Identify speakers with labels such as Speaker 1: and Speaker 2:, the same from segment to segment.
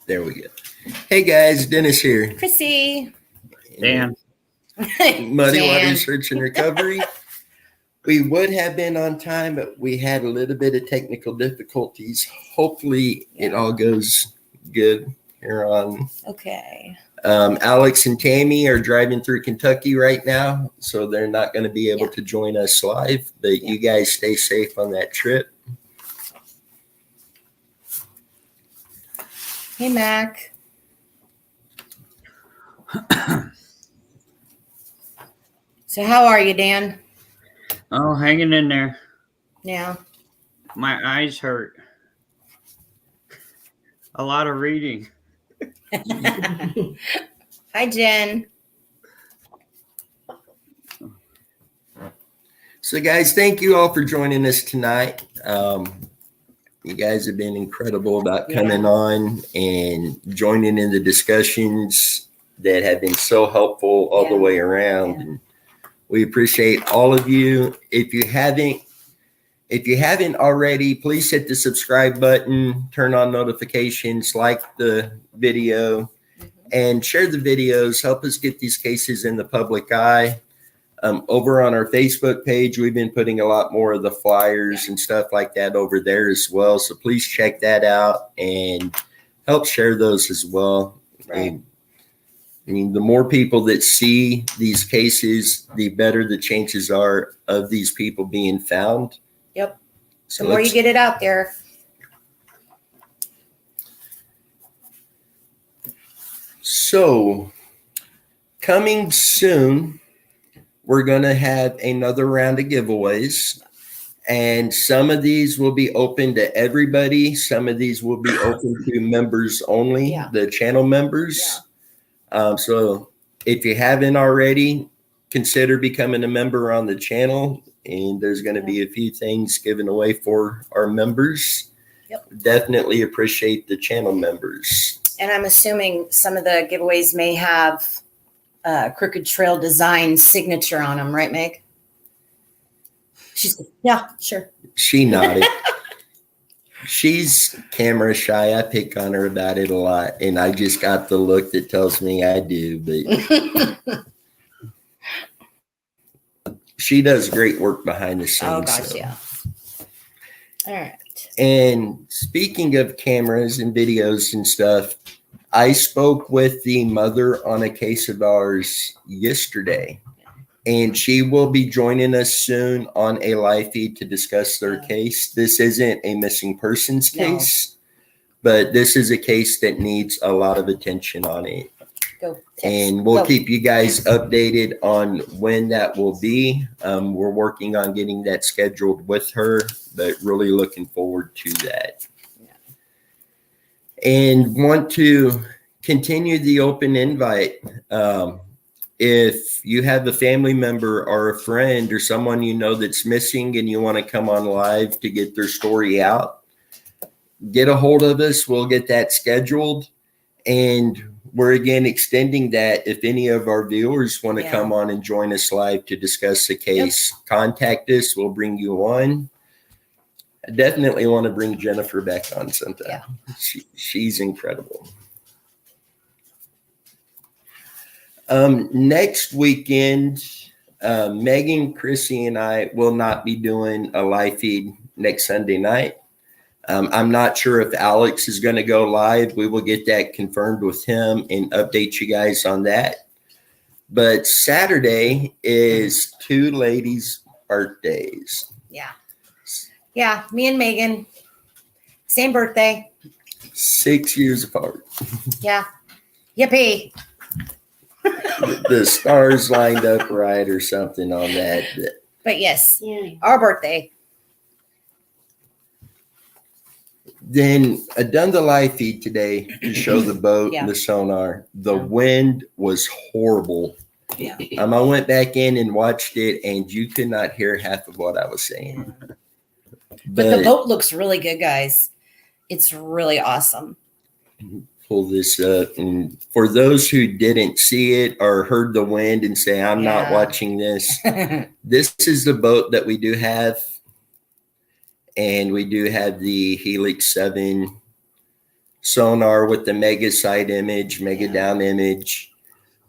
Speaker 1: There we go. Hey guys, Dennis here.
Speaker 2: Chrissy.
Speaker 3: Dan.
Speaker 1: Muddy Water Search and Recovery. We would have been on time, but we had a little bit of technical difficulties. Hopefully it all goes good here on.
Speaker 2: Okay.
Speaker 1: Alex and Tammy are driving through Kentucky right now, so they're not going to be able to join us live, but you guys stay safe on that trip.
Speaker 2: Hey, Mac. So how are you, Dan?
Speaker 3: Oh, hanging in there.
Speaker 2: Yeah.
Speaker 3: My eyes hurt. A lot of reading.
Speaker 2: Hi, Jen.
Speaker 1: So guys, thank you all for joining us tonight. You guys have been incredible about coming on and joining in the discussions that have been so helpful all the way around.
Speaker 2: Yeah.
Speaker 1: And we appreciate all of you. If you haven't already, please hit the subscribe button, turn on notifications, like the video, and share the videos. Help us get these cases in the public eye. Over on our Facebook page, we've been putting a lot more of the flyers and stuff like that over there as well. So please check that out and help share those as well.
Speaker 2: Right.
Speaker 1: I mean, the more people that see these cases, the better the chances are of these people being found.
Speaker 2: Yep.
Speaker 1: So
Speaker 2: The more you get it out there.
Speaker 1: So coming soon, we're going to have another round of giveaways, and some of these will be open to everybody. Some of these will be open to members only, the channel members. So if you haven't already, consider becoming a member on the channel, and there's going to be a few things given away for our members. Definitely appreciate the channel members.
Speaker 2: And I'm assuming some of the giveaways may have Crooked Trail Design signature on them, right, Meg? She's yeah, sure.
Speaker 1: She nodded. She's camera shy. I pick on her about it a lot, and I just got the look that tells me I do. But she does great work behind the scenes.
Speaker 2: Oh gosh, yeah. All right.
Speaker 1: And speaking of cameras and videos and stuff, I spoke with the mother on a case of ours yesterday, and she will be joining us soon on a live feed to discuss their case. This isn't a missing persons case, but this is a case that needs a lot of attention on it. And we'll keep you guys updated on when that will be. We're working on getting that scheduled with her, but really looking forward to that. And want to continue the open invite. If you have a family member or a friend or someone you know that's missing and you want to come on live to get their story out, get a hold of us. We'll get that scheduled. And we're again extending that. If any of our viewers want to come on and join us live to discuss the case, contact us. We'll bring you on. I definitely want to bring Jennifer back on sometime. She's incredible. Next weekend, Megan, Chrissy, and I will not be doing a live feed next Sunday night. I'm not sure if Alex is going to go live. We will get that confirmed with him and update you guys on that. But Saturday is two ladies' birthdays.
Speaker 2: Yeah, me and Megan, same birthday.
Speaker 1: 6 years apart.
Speaker 2: Yeah. Yippee.
Speaker 1: The stars lined up right or something on that.
Speaker 2: But yes, our birthday.
Speaker 1: Then I done the live feed today to show the boat and the sonar. The wind was horrible. I went back in and watched it, and you could not hear half of what I was saying.
Speaker 2: But the boat looks really good, guys. It's really awesome.
Speaker 1: Pull this up. And for those who didn't see it or heard the wind and say, I'm not watching this, this is the boat that we do have. And we do have the Helix 7 sonar with the mega side image, mega
Speaker 2: Yeah.
Speaker 1: down image.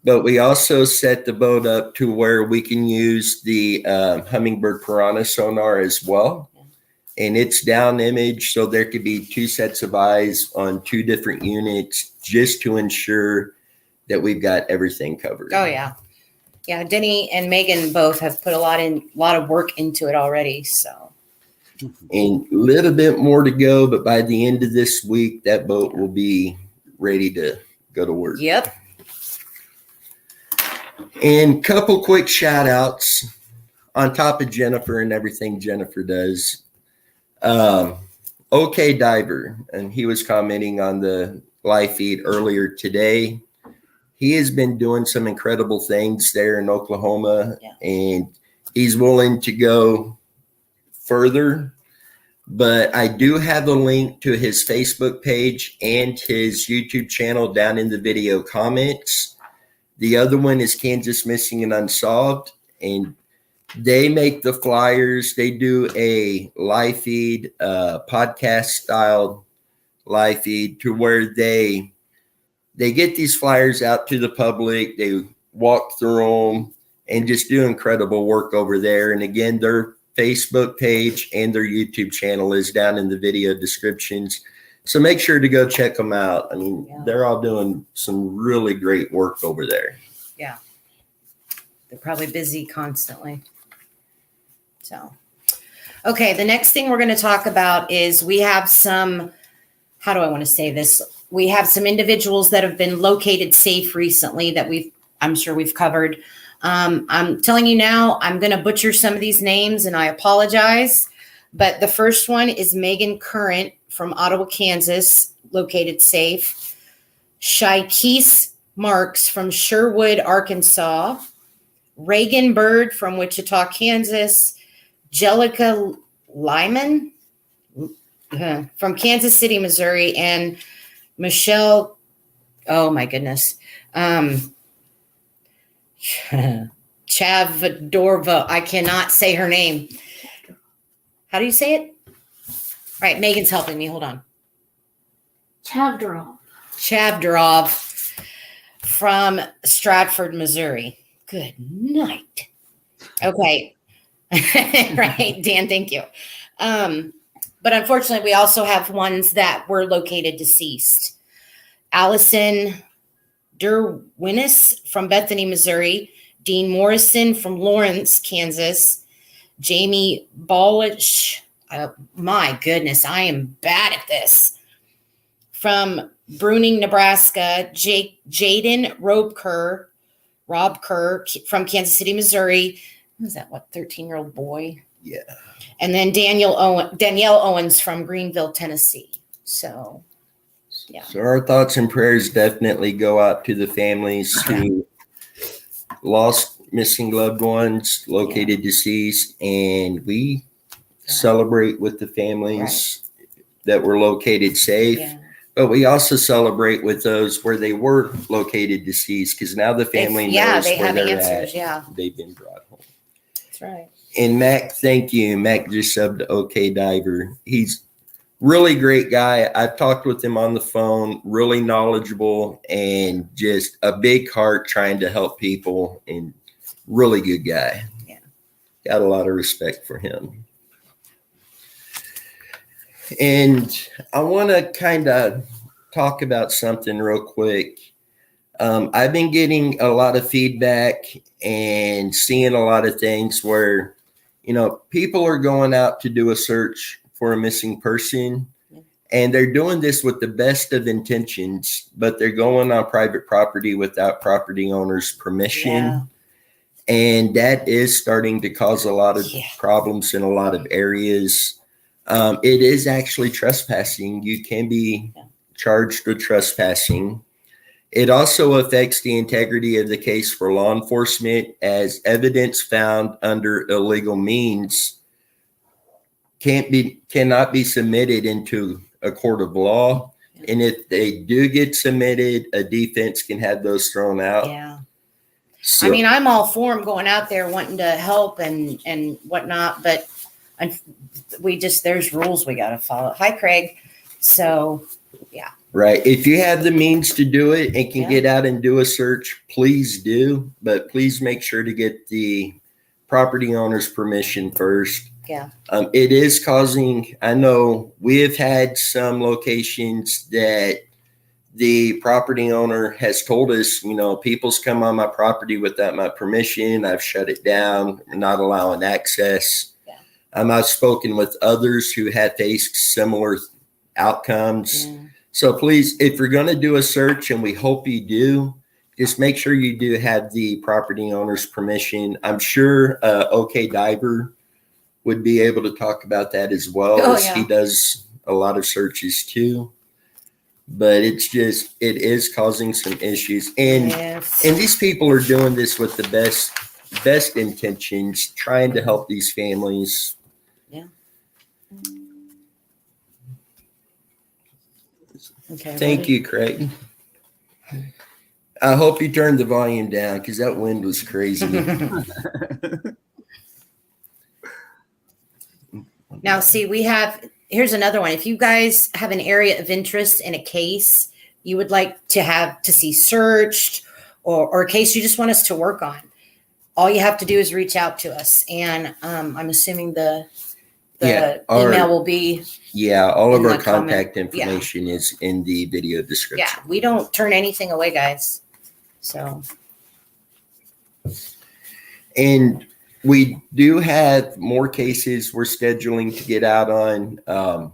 Speaker 1: But we also set the boat up to where we can use the Humminbird Piranha sonar as well. And it's down image, so there could be 2 sets of eyes on 2 different units just to ensure that we've got everything covered.
Speaker 2: Oh yeah. Yeah, Denny and Megan both have put a lot of work into it already. So
Speaker 1: And a little bit more to go, but by the end of this week, that boat will be ready to go to work.
Speaker 2: yep.
Speaker 1: And couple quick shout outs on top of Jennifer and everything Jennifer does. OK Diver, and he was commenting on the live feed earlier today. He has been doing some incredible things there in Oklahoma, and he's willing to go further. But I do have a link to his Facebook page and his YouTube channel down in the video comments. The other one is Kansas Missing and Unsolved, and they make the flyers. They do a live feed, podcast style live feed, to where they get these flyers out to the public. They walk through them and just do incredible work over there. And again, their Facebook page and their YouTube channel is down in the video descriptions. So make sure to go check them out. I mean, they're all doing some really great work over there.
Speaker 2: Yeah. They're probably busy constantly. So, okay. The next thing we're going to talk about is we have some, how do I want to say this? We have some individuals that have been located safe recently that I'm sure we've covered. I'm telling you now, I'm going to butcher some of these names and I apologize. But the first one is Megan Current from Ottawa, Kansas, located safe. Shaikese Marks from Sherwood, Arkansas. Reagan Bird from Wichita, Kansas. Jellica Lyman from Kansas City, Missouri. And Michelle, oh my goodness. Chavdorova. I cannot say her name. How do you say it? All right, Megan's helping me. Hold on.
Speaker 4: Chavdorov
Speaker 2: from Stratford, Missouri. Good night. Okay. Right, Dan, thank you. But unfortunately, we also have ones that were located deceased. Allison Derwinis from Bethany, Missouri. Dean Morrison from Lawrence, Kansas. Jamie Ballich. My goodness, I am bad at this. From Bruning, Nebraska. Jaden Rob Kerr from Kansas City, Missouri. Who's that? 13-year-old boy?
Speaker 1: Yeah.
Speaker 2: And then Danielle Owens from Greenville, Tennessee. So, yeah.
Speaker 1: So our thoughts and prayers definitely go out to the families who lost missing loved ones, located deceased, and we celebrate with the families that were located safe.
Speaker 2: Yeah.
Speaker 1: But we also celebrate with those where they were located deceased, because now the family knows
Speaker 2: they
Speaker 1: where
Speaker 2: have
Speaker 1: they're
Speaker 2: answers.
Speaker 1: at.
Speaker 2: Yeah,
Speaker 1: They've been brought home.
Speaker 2: that's right.
Speaker 1: And Mac, thank you. Mac just subbed to OK Diver. He's really great guy. I've talked with him on the phone, really knowledgeable and just a big heart trying to help people, and really good guy.
Speaker 2: Yeah.
Speaker 1: Got a lot of respect for him. And I want to kind of talk about something real quick. I've been getting a lot of feedback and seeing a lot of things where, people are going out to do a search for a missing person, and they're doing this with the best of intentions, but they're going on private property without property owner's permission.
Speaker 2: Yeah.
Speaker 1: And that is starting to cause a lot of problems in a lot of areas. It is actually trespassing. You can be charged with trespassing. It also affects the integrity of the case for law enforcement, as evidence found under illegal means cannot be submitted into a court of law. And if they do get submitted, a defense can have those thrown out.
Speaker 2: Yeah.
Speaker 1: So,
Speaker 2: I mean, I'm all for them going out there wanting to help and whatnot, but there's rules we got to follow. Hi, Craig. So, yeah.
Speaker 1: Right. If you have the means to do it and can
Speaker 2: Yeah.
Speaker 1: get out and do a search, please do. But please make sure to get the property owner's permission first.
Speaker 2: Yeah.
Speaker 1: It is causing, I know we have had some locations that the property owner has told us, people's come on my property without my permission. I've shut it down, not allowing access.
Speaker 2: Yeah.
Speaker 1: I've spoken with others who have faced similar outcomes.
Speaker 2: Yeah.
Speaker 1: So please, if you're going to do a search, and we hope you do, just make sure you do have the property owner's permission. I'm sure OK Diver would be able to talk about that as well,
Speaker 2: Oh,
Speaker 1: as
Speaker 2: yeah.
Speaker 1: he does a lot of searches too. But it is causing some issues. And
Speaker 2: Yes.
Speaker 1: these people are doing this with the best intentions, trying to help these families.
Speaker 2: Okay.
Speaker 1: Thank you, Craig. I hope you turned the volume down because that wind was crazy.
Speaker 2: Now, see, here's another one. If you guys have an area of interest in a case you would like to see searched, or a case you just want us to work on, all you have to do is reach out to us. And I'm assuming the email will be,
Speaker 1: Yeah, all of
Speaker 2: In
Speaker 1: our
Speaker 2: the comment,
Speaker 1: contact information is in the video description.
Speaker 2: yeah, we don't turn anything away, guys. So,
Speaker 1: And we do have more cases we're scheduling to get out on.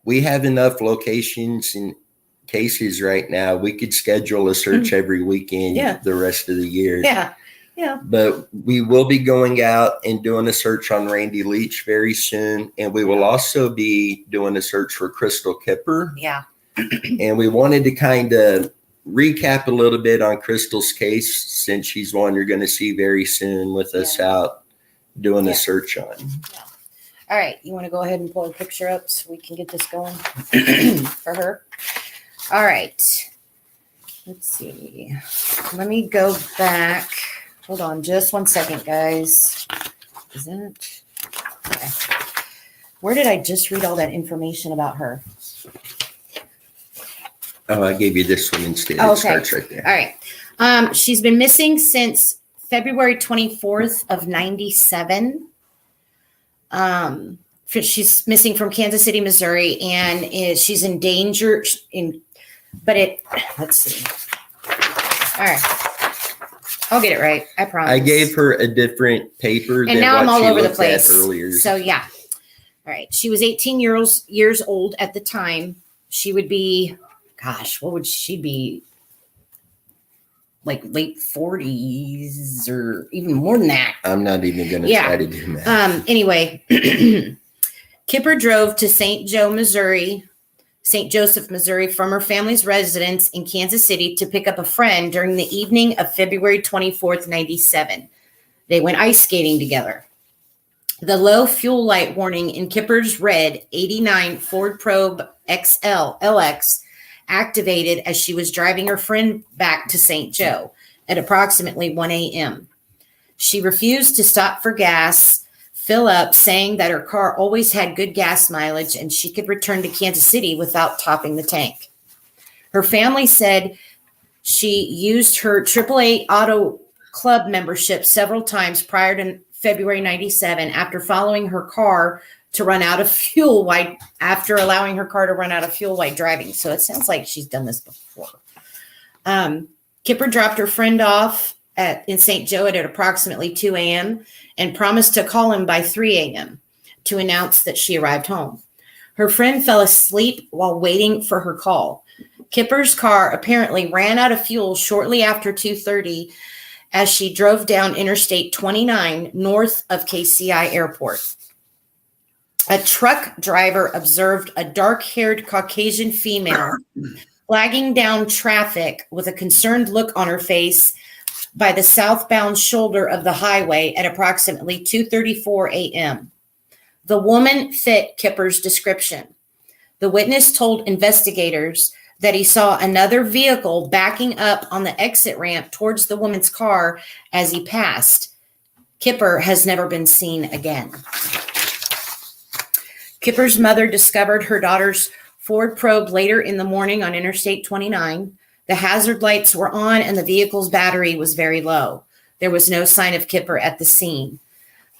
Speaker 1: We have enough locations and cases right now. We could schedule a search every weekend
Speaker 2: Yeah.
Speaker 1: the rest of the year.
Speaker 2: yeah.
Speaker 1: But we will be going out and doing a search on Randy Leach very soon. And we will also be doing a search for Crystal Kipper.
Speaker 2: Yeah.
Speaker 1: And we wanted to kind of recap a little bit on Crystal's case, since she's one you're going to see very soon with us out doing
Speaker 2: Yeah.
Speaker 1: a search on.
Speaker 2: All right. You want to go ahead and pull a picture up so we can get this going for her? All right. Let's see. Let me go back. Hold on just 1 second, guys. Is that okay? Where did I just read all that information about her?
Speaker 1: Oh, I gave you this one instead.
Speaker 2: Oh,
Speaker 1: It
Speaker 2: okay.
Speaker 1: starts right there.
Speaker 2: All right. She's been missing since February 24th of 97. She's missing from Kansas City, Missouri, and she's in danger. Let's see. All right. I'll get it right. I promise.
Speaker 1: I gave her a different paper
Speaker 2: and
Speaker 1: than
Speaker 2: now
Speaker 1: what
Speaker 2: I'm all
Speaker 1: she
Speaker 2: over the
Speaker 1: looked at
Speaker 2: place.
Speaker 1: earlier.
Speaker 2: So yeah. All right. She was 18 years old at the time. She would be, gosh, what would she be? Like late 40s or even more than that.
Speaker 1: I'm not even going to
Speaker 2: Yeah.
Speaker 1: try to do that.
Speaker 2: Anyway, Kipper drove to St. Joseph, Missouri from her family's residence in Kansas City to pick up a friend during the evening of February 24th, 97. They went ice skating together. The low fuel light warning in Kipper's red 89 Ford Probe XL LX activated as she was driving her friend back to St. Joe at approximately 1 a.m. She refused to stop for gas, fill up, saying that her car always had good gas mileage and she could return to Kansas City without topping the tank. Her family said she used her AAA Auto Club membership several times prior to February 97 after allowing her car to run out of fuel while driving. So it sounds like she's done this before. Kipper dropped her friend off in St. Joe at approximately 2 a.m. and promised to call him by 3 a.m. to announce that she arrived home. Her friend fell asleep while waiting for her call. Kipper's car apparently ran out of fuel shortly after 2:30 as she drove down Interstate 29 north of KCI Airport. A truck driver observed a dark-haired Caucasian female flagging down traffic with a concerned look on her face by the southbound shoulder of the highway at approximately 2:34 a.m. The woman fit Kipper's description. The witness told investigators that he saw another vehicle backing up on the exit ramp towards the woman's car as he passed. Kipper has never been seen again. Kipper's mother discovered her daughter's Ford probed later in the morning on Interstate 29. The hazard lights were on and the vehicle's battery was very low. There was no sign of Kipper at the scene.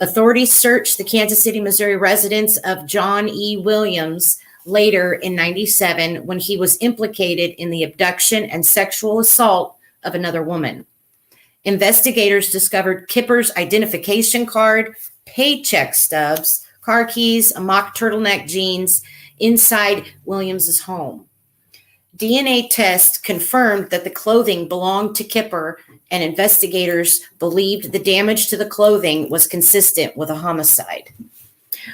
Speaker 2: Authorities searched the Kansas City, Missouri residence of John E. Williams later in 97 when he was implicated in the abduction and sexual assault of another woman. Investigators discovered Kipper's identification card, paycheck stubs, car keys, a mock turtleneck jeans inside Williams's home. DNA tests confirmed that the clothing belonged to Kipper, and investigators believed the damage to the clothing was consistent with a homicide.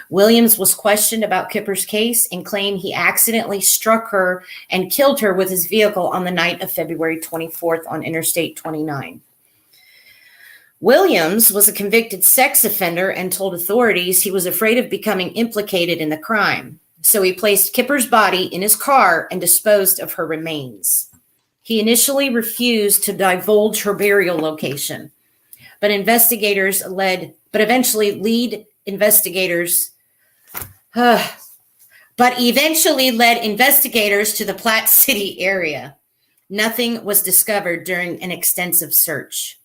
Speaker 2: Williams was questioned about Kipper's case and claimed he accidentally struck her and killed her with his vehicle on the night of February 24th on Interstate 29. Williams was a convicted sex offender and told authorities he was afraid of becoming implicated in the crime. So he placed Kipper's body in his car and disposed of her remains. He initially refused to divulge her burial location, but eventually led investigators to the Platte City area. Nothing was discovered during an extensive search.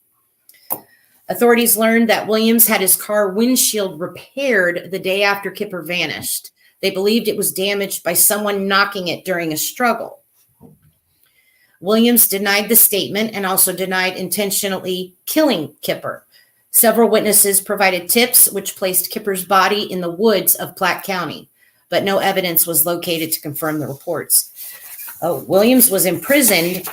Speaker 2: Authorities learned that Williams had his car windshield repaired the day after Kipper vanished. They believed it was damaged by someone knocking it during a struggle. Williams denied the statement and also denied intentionally killing Kipper. Several witnesses provided tips which placed Kipper's body in the woods of Platte County, but no evidence was located to confirm the reports. Williams was imprisoned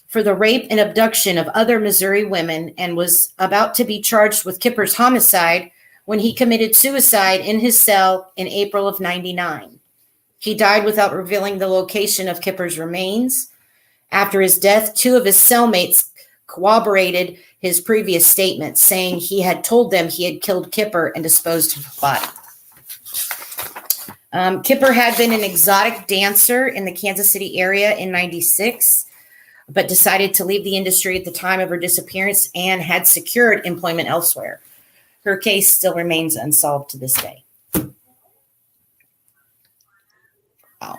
Speaker 2: for the rape and abduction of other Missouri women and was about to be charged with Kipper's homicide when he committed suicide in his cell in April of 99. He died without revealing the location of Kipper's remains. After his death, two of his cellmates corroborated his previous statements, saying he had told them he had killed Kipper and disposed of the body. Kipper had been an exotic dancer in the Kansas City area in 96, but decided to leave the industry at the time of her disappearance and had secured employment elsewhere. Her case still remains unsolved to this day. Wow.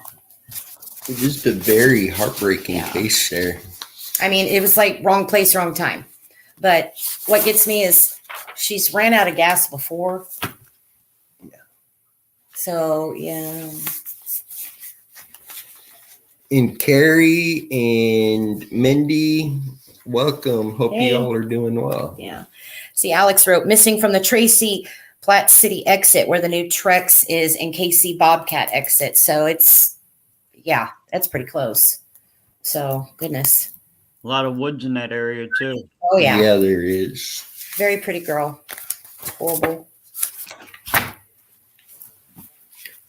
Speaker 1: Just a very heartbreaking case there.
Speaker 2: I mean, it was like wrong place, wrong time. But what gets me is she's ran out of gas before.
Speaker 1: Yeah.
Speaker 2: So, yeah.
Speaker 1: And Carrie and Mindy, welcome. Hope
Speaker 2: Hey.
Speaker 1: you all are doing well.
Speaker 2: Yeah. See, Alex wrote, missing from the Tracy Platte City exit where the new Trex is and KC Bobcat exit. So it's, yeah, that's pretty close. So, goodness.
Speaker 3: A lot of woods in that area too.
Speaker 2: Oh, yeah.
Speaker 1: Yeah, there is.
Speaker 2: Very pretty girl. Horrible.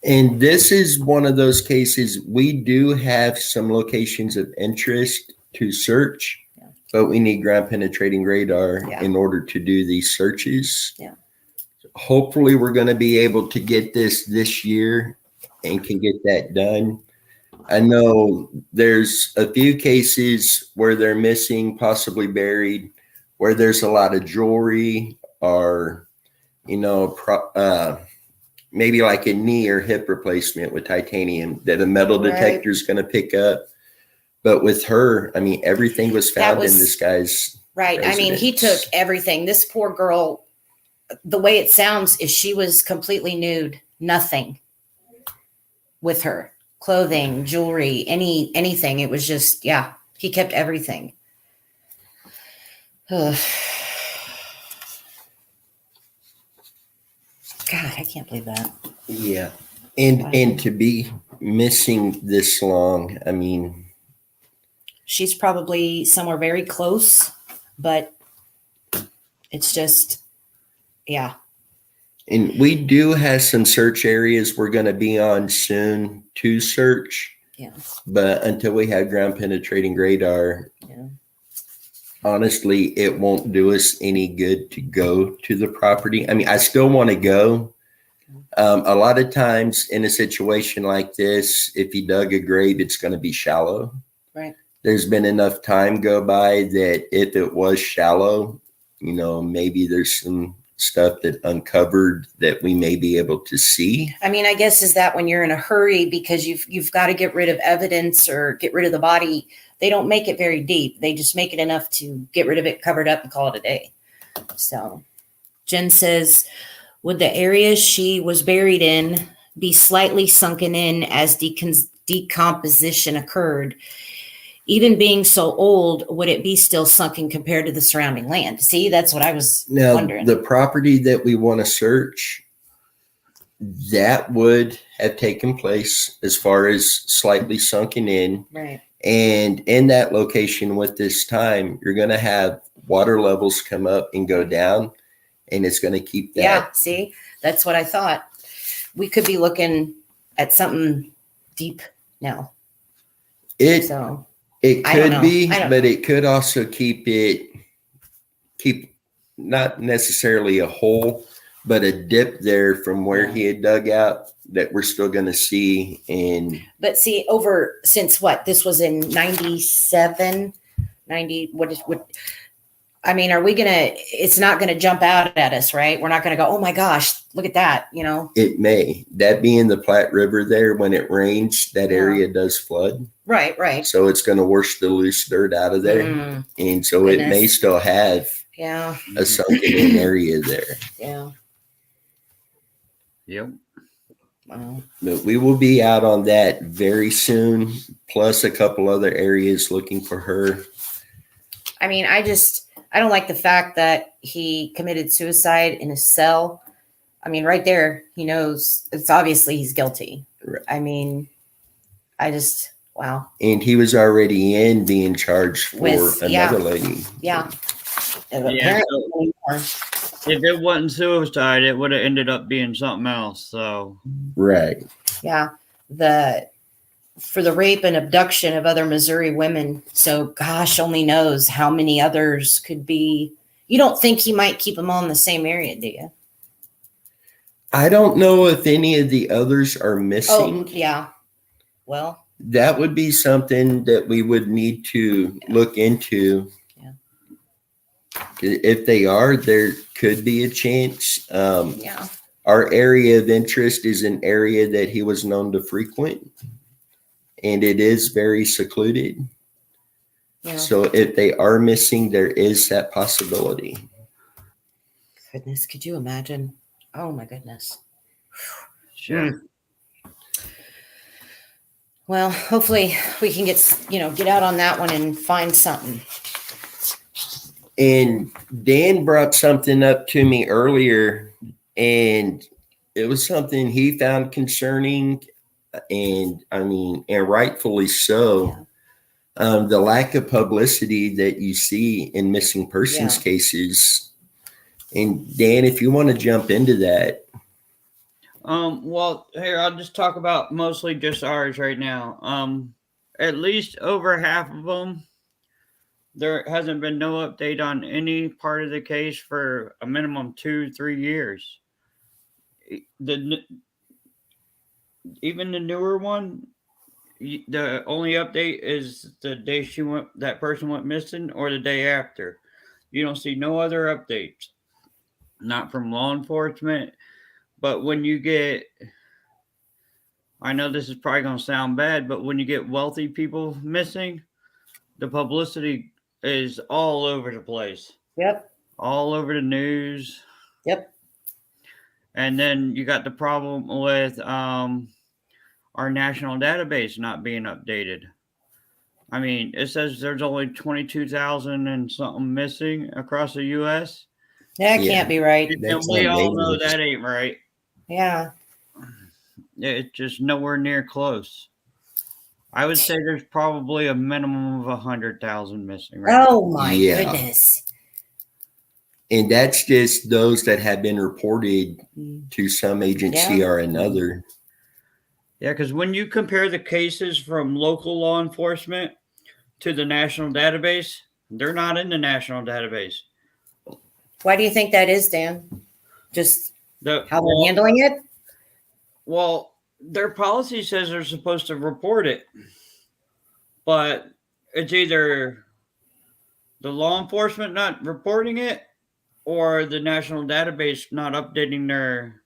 Speaker 1: And this is one of those cases we do have some locations of interest to search, but we need ground penetrating radar in order to do these searches.
Speaker 2: Yeah.
Speaker 1: Hopefully we're going to be able to get this year and can get that done. I know there's a few cases where they're missing, possibly buried, where there's a lot of jewelry or, maybe like a knee or hip replacement with titanium that a metal detector is going to pick up. But with her, I mean, everything was found in this guy's
Speaker 2: right. I mean, he took everything. This poor girl, the way it sounds is she was completely nude, nothing with her. Clothing, jewelry, anything. It was just, he kept everything. God, I can't believe that.
Speaker 1: Yeah. And to be missing this long, I mean,
Speaker 2: she's probably somewhere very close, but it's just, yeah.
Speaker 1: And we do have some search areas we're going to be on soon to search.
Speaker 2: Yeah.
Speaker 1: But until we have ground penetrating radar, honestly, it won't do us any good to go to the property. I mean, I still want to go. A lot of times in a situation like this, if you dug a grave, it's going to be shallow.
Speaker 2: Right.
Speaker 1: There's been enough time go by that if it was shallow, maybe there's some stuff that uncovered that we may be able to see.
Speaker 2: I mean, I guess is that when you're in a hurry because you've got to get rid of evidence or get rid of the body, they don't make it very deep. They just make it enough to get rid of it, cover it up, and call it a day. So Jen says, would the area she was buried in be slightly sunken in as decomposition occurred? Even being so old, would it be still sunken compared to the surrounding land? See, that's what I was
Speaker 1: Now,
Speaker 2: wondering.
Speaker 1: the property that we want to search, that would have taken place as far as slightly sunken in.
Speaker 2: Right.
Speaker 1: And in that location with this time, you're going to have water levels come up and go down, and it's going to keep that.
Speaker 2: Yeah, see, that's what I thought. We could be looking at something deep now. So
Speaker 1: It
Speaker 2: I don't
Speaker 1: could
Speaker 2: know.
Speaker 1: be,
Speaker 2: I don't
Speaker 1: but it could also keep not necessarily a hole, but a dip there from where
Speaker 2: Yeah.
Speaker 1: he had dug out that we're still going to see. And
Speaker 2: But see, since what? This was in 97, 90. I mean, are we it's not going to jump out at us, right? We're not going to go, oh my gosh, look at that,
Speaker 1: it may, that being the Platte River there, when it rains, that
Speaker 2: Yeah.
Speaker 1: area does flood.
Speaker 2: Right.
Speaker 1: So it's going to wash the loose dirt out of there.
Speaker 2: Mm,
Speaker 1: And so it may
Speaker 2: Goodness.
Speaker 1: still have
Speaker 2: yeah.
Speaker 1: a sunken in area there.
Speaker 2: Yeah.
Speaker 3: Yep.
Speaker 2: Wow.
Speaker 1: But we will be out on that very soon, plus a couple other areas looking for her.
Speaker 2: I mean, I don't like the fact that he committed suicide in a cell. I mean, right there, he knows it's obviously he's guilty.
Speaker 1: Right.
Speaker 2: I mean, wow.
Speaker 1: And he was already in being charged for
Speaker 2: With- yeah.
Speaker 1: another lady.
Speaker 2: Yeah.
Speaker 3: Yeah,
Speaker 2: Apparently more.
Speaker 3: If it wasn't suicide, it would have ended up being something else. So
Speaker 1: Right.
Speaker 2: Yeah. For the rape and abduction of other Missouri women. So gosh, only knows how many others could be. You don't think he might keep them all in the same area, do you?
Speaker 1: I don't know if any of the others are missing.
Speaker 2: Oh, yeah. Well,
Speaker 1: That would be something that we would need to look into.
Speaker 2: Yeah.
Speaker 1: If they are, there could be a chance.
Speaker 2: yeah.
Speaker 1: Our area of interest is an area that he was known to frequent, and it is very secluded.
Speaker 2: Yeah.
Speaker 1: So if they are missing, there is that possibility.
Speaker 2: Goodness, could you imagine? Oh my goodness.
Speaker 3: sure.
Speaker 2: Well, hopefully we can get out on that one and find something.
Speaker 1: And Dan brought something up to me earlier, and it was something he found concerning, and rightfully so. The lack of publicity that you see in missing persons
Speaker 2: Yeah.
Speaker 1: cases. And Dan, if you want to jump into that.
Speaker 3: Well, here I'll just talk about mostly just ours right now. At least over half of them, there hasn't been no update on any part of the case for a minimum 2-3 years. Even the newer one, the only update is the day that person went missing or the day after. You don't see no other updates, not from law enforcement. But when you get, I know this is probably going to sound bad, but when you get wealthy people missing, the publicity is all over the place.
Speaker 2: Yep.
Speaker 3: All over the news.
Speaker 2: Yep.
Speaker 3: And then you got the problem with our national database not being updated. I mean, it says there's only 22,000 and something missing across the U.S.
Speaker 2: That
Speaker 1: Yeah.
Speaker 2: can't be right.
Speaker 3: And
Speaker 1: That's
Speaker 3: we all know
Speaker 1: outrageous.
Speaker 3: that ain't right.
Speaker 2: Yeah.
Speaker 3: It's just nowhere near close. I would say there's probably a minimum of 100,000 missing right now.
Speaker 2: Oh my
Speaker 1: Yeah.
Speaker 2: goodness.
Speaker 1: And that's just those that have been reported
Speaker 2: Mm.
Speaker 1: to some agency or another.
Speaker 3: Yeah, because when you compare the cases from local law enforcement to the national database, they're not in the national database.
Speaker 2: Why do you think that is, Dan? Just
Speaker 3: The,
Speaker 2: how they're handling it?
Speaker 3: Well, their policy says they're supposed to report it, but it's either the law enforcement not reporting it or the national database not updating their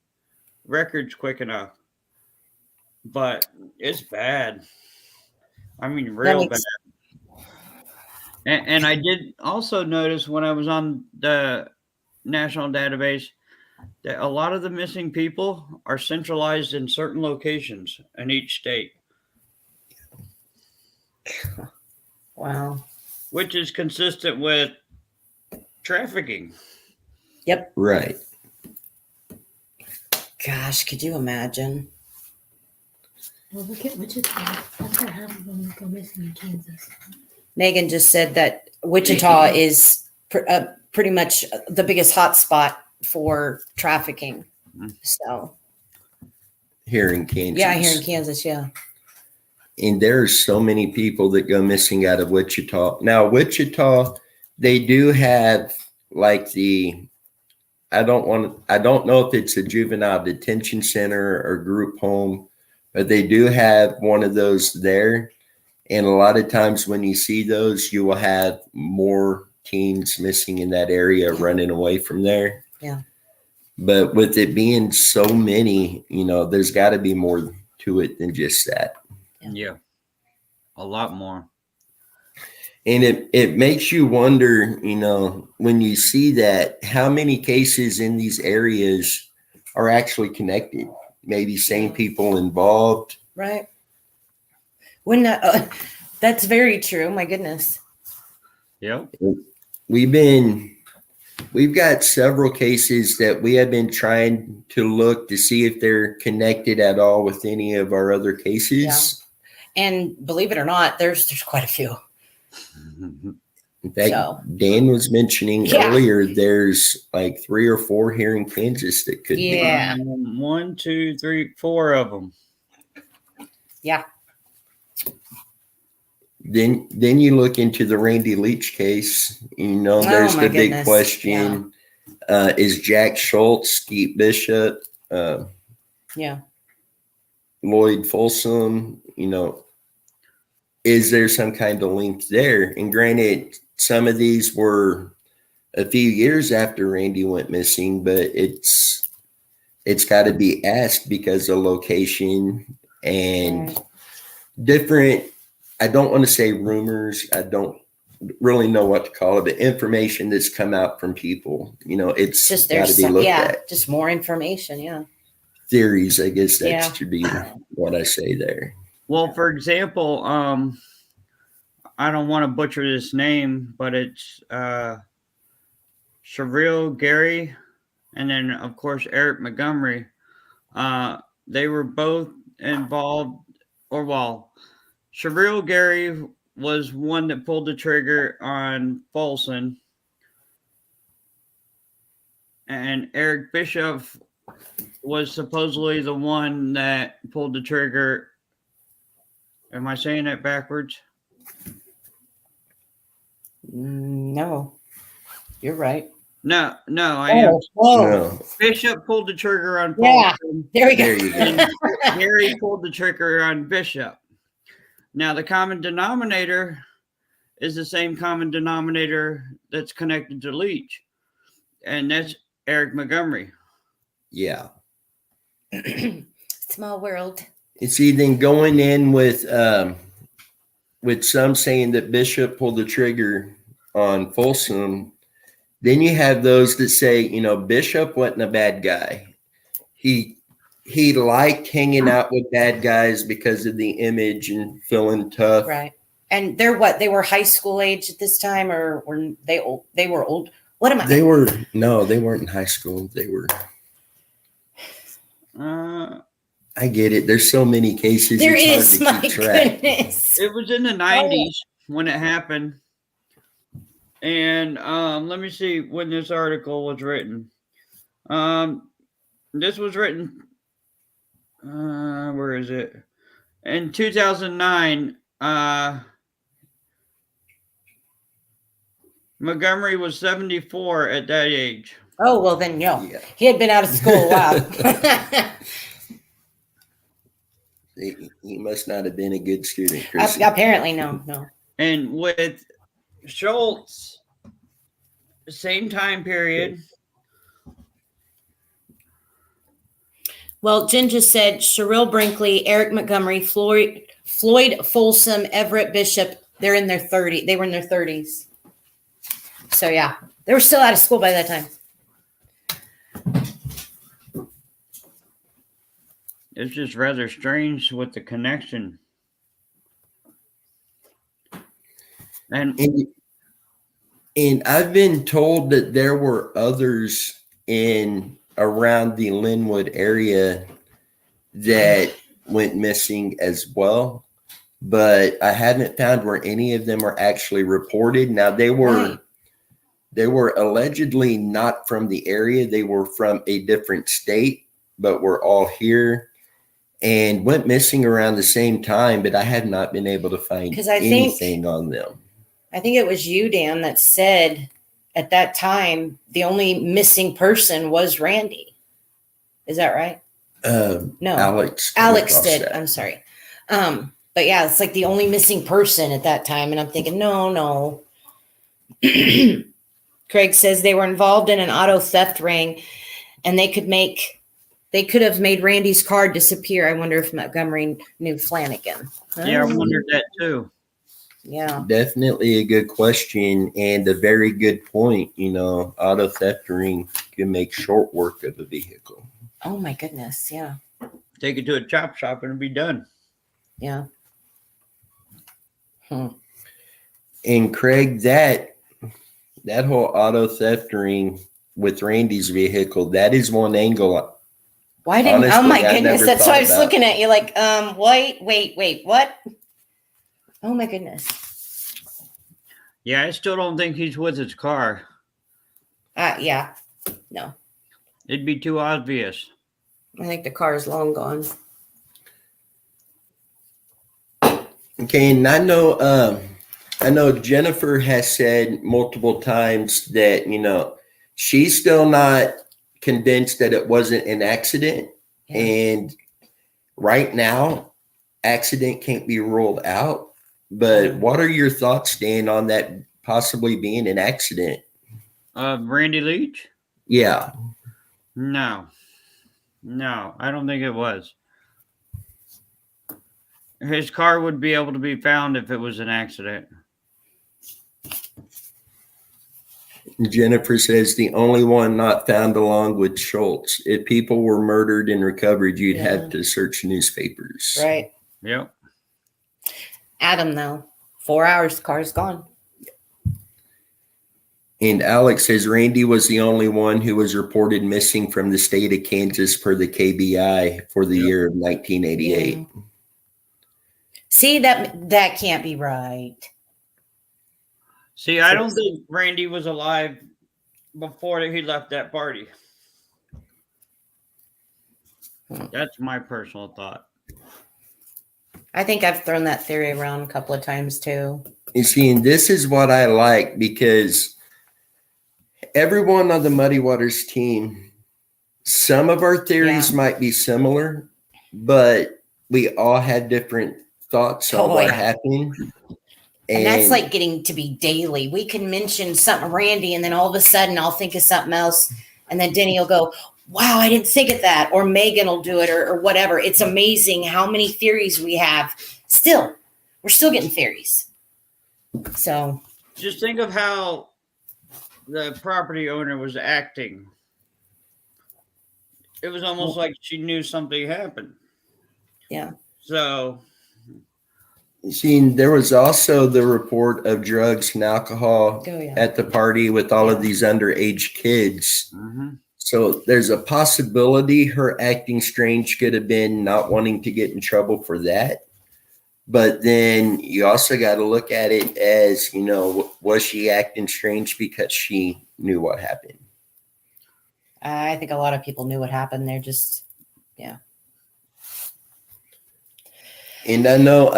Speaker 3: records quick enough. But it's bad. I mean, real bad. And I did also notice when I was on the national database that a lot of the missing people are centralized in certain locations in each state,
Speaker 2: Wow.
Speaker 3: which is consistent with trafficking.
Speaker 1: Right.
Speaker 2: Gosh, could you imagine?
Speaker 4: Well, look at Wichita. That's where half of them go missing in Kansas.
Speaker 2: Megan just said that Wichita is pretty much the biggest hotspot for trafficking. So,
Speaker 1: Here in Kansas.
Speaker 2: yeah, here in Kansas, yeah.
Speaker 1: And there's so many people that go missing out of Wichita. Now, Wichita, they do have like I don't know if it's a juvenile detention center or group home, but they do have one of those there. And a lot of times when you see those, you will have more teens missing in that area running away from there.
Speaker 2: Yeah.
Speaker 1: But with it being so many, there's got to be more to it than just that.
Speaker 3: Yeah. A lot more.
Speaker 1: And it makes you wonder, when you see that, how many cases in these areas are actually connected? Maybe same people involved.
Speaker 2: Right. When that's very true. My goodness.
Speaker 3: Yep.
Speaker 1: We've got several cases that we have been trying to look to see if they're connected at all with any of our other cases.
Speaker 2: And believe it or not, there's quite a few.
Speaker 1: In fact,
Speaker 2: So.
Speaker 1: Dan was mentioning
Speaker 2: Yeah.
Speaker 1: earlier, there's like 3 or 4 here in Kansas that could be.
Speaker 2: Yeah.
Speaker 3: 1, 2, 3, 4 of them.
Speaker 2: Yeah.
Speaker 1: Then you look into the Randy Leach case. There's
Speaker 2: my
Speaker 1: the big
Speaker 2: goodness.
Speaker 1: question: is Jack Schultz, Skeet Bishop,
Speaker 2: Yeah.
Speaker 1: Lloyd Folsom? Is there some kind of link there? And granted, some of these were a few years after Randy went missing, but it's got to be asked because of location and
Speaker 2: Right.
Speaker 1: different. I don't want to say rumors. I don't really know what to call it, but information that's come out from people. It's
Speaker 2: Just
Speaker 1: got to
Speaker 2: there's
Speaker 1: be
Speaker 2: some,
Speaker 1: looked
Speaker 2: yeah,
Speaker 1: at.
Speaker 2: just more information. Yeah.
Speaker 1: Theories, I guess that
Speaker 2: Yeah.
Speaker 1: should be what I say there.
Speaker 3: Well, for example, I don't want to butcher this name, but it's Cheryl Gary, and then of course Eric Montgomery. They were both involved, Cheryl Gary was one that pulled the trigger on Folsom, and Eric Bishop was supposedly the one that pulled the trigger. Am I saying that backwards?
Speaker 2: No, you're right.
Speaker 3: No, I am.
Speaker 1: No,
Speaker 3: Bishop pulled the trigger on
Speaker 2: Yeah.
Speaker 3: Folsom,
Speaker 2: There we
Speaker 1: there
Speaker 2: go.
Speaker 1: you go.
Speaker 3: and Gary pulled the trigger on Bishop. Now, the common denominator is the same common denominator that's connected to Leach, and that's Eric Montgomery.
Speaker 1: Yeah.
Speaker 2: Small world.
Speaker 1: It's even going in with some saying that Bishop pulled the trigger on Folsom. Then you have those that say, Bishop wasn't a bad guy. He liked hanging out with bad guys because of the image and feeling tough.
Speaker 2: Right. And they're what? They were high school age at this time, or were they old? They were old. What am I?
Speaker 1: They weren't in high school. They were. I get it. There's so many cases.
Speaker 2: There
Speaker 1: it's
Speaker 2: is,
Speaker 1: hard
Speaker 2: my
Speaker 1: to keep track.
Speaker 2: goodness.
Speaker 3: It was in the 90s when it happened. And let me see when this article was written. This was written, where is it? In 2009, Montgomery was 74 at that age.
Speaker 2: Oh, well then, no.
Speaker 1: Yeah.
Speaker 2: He had been out of school a while.
Speaker 1: He must not have been a good student, Chrissy.
Speaker 2: Apparently, no.
Speaker 3: And with Schultz, same time period,
Speaker 2: Well, Jen just said Sherrill Brinkley, Eric Montgomery, Floyd Folsom, Everett Bishop. They're in their 30s. They were in their 30s. So yeah, they were still out of school by that time.
Speaker 3: It's just rather strange with the connection. And
Speaker 1: And I've been told that there were others in around the Linwood area that went missing as well, but I haven't found where any of them are actually reported. Now they were allegedly not from the area. They were from a different state, but were all here and went missing around the same time, but I have not been able to find
Speaker 2: 'Cause I
Speaker 1: anything on them.
Speaker 2: I think it was you, Dan, that said at that time the only missing person was Randy. Is that right? No,
Speaker 1: Alex
Speaker 2: did.
Speaker 1: that.
Speaker 2: I'm sorry. But yeah, it's like the only missing person at that time, and I'm thinking, no. Craig says they were involved in an auto theft ring, and they could have made Randy's car disappear. I wonder if Montgomery knew Flanagan.
Speaker 3: yeah, I wondered that too.
Speaker 2: Yeah.
Speaker 1: Definitely a good question and a very good point. You know, auto theft ring can make short work of a vehicle.
Speaker 2: Oh my goodness. Yeah.
Speaker 3: Take it to a chop shop and it'll be done.
Speaker 2: Yeah.
Speaker 1: And Craig, that whole auto theft ring with Randy's vehicle, that is one angle.
Speaker 2: Why didn't?
Speaker 1: Honestly,
Speaker 2: oh my
Speaker 1: I
Speaker 2: goodness.
Speaker 1: never
Speaker 2: That's why I
Speaker 1: thought
Speaker 2: was
Speaker 1: about.
Speaker 2: looking at you like, wait, what? Oh my goodness.
Speaker 3: Yeah, I still don't think he's with his car.
Speaker 2: Yeah. No,
Speaker 3: It'd be too obvious.
Speaker 2: I think the car is long gone.
Speaker 1: Okay, and I know Jennifer has said multiple times that, you know, she's still not convinced that it wasn't an accident.
Speaker 2: Yeah.
Speaker 1: And right now, accident can't be ruled out. But what are your thoughts, Dan, on that possibly being an accident?
Speaker 3: Randy Leach?
Speaker 1: Yeah.
Speaker 3: No, I don't think it was. His car would be able to be found if it was an accident.
Speaker 1: Jennifer says the only one not found along with Schultz. If people were murdered and recovered, you'd
Speaker 2: Yeah.
Speaker 1: have to search newspapers.
Speaker 2: Right.
Speaker 3: Yep.
Speaker 2: Adam, though, 4 hours, car's gone.
Speaker 1: And Alex says Randy was the only one who was reported missing from the state of Kansas per the KBI for the
Speaker 3: Yep.
Speaker 1: year of 1988.
Speaker 2: Yeah. See, that can't be right.
Speaker 3: See, I don't think Randy was alive before he left that party. That's my personal thought.
Speaker 2: I think I've thrown that theory around a couple of times too.
Speaker 1: You see, and this is what I like because everyone on the Muddy Waters team, some of our theories might be similar, but we all had different thoughts on what happened.
Speaker 2: And that's like getting to be daily. We can mention something Randy, and then all of a sudden I'll think of something else. And then Denny will go, wow, I didn't think of that. Or Megan will do it or whatever. It's amazing how many theories we have. Still, we're still getting theories. So
Speaker 3: Just think of how the property owner was acting. It was almost like she knew something happened.
Speaker 2: Yeah.
Speaker 3: So
Speaker 1: See, there was also the report of drugs and alcohol at the party with all of these underage kids. So there's a possibility her acting strange could have been not wanting to get in trouble for that. But then you also got to look at it as, you know, was she acting strange because she knew what happened?
Speaker 2: I think a lot of people knew what happened. They're just, yeah.
Speaker 1: And I know,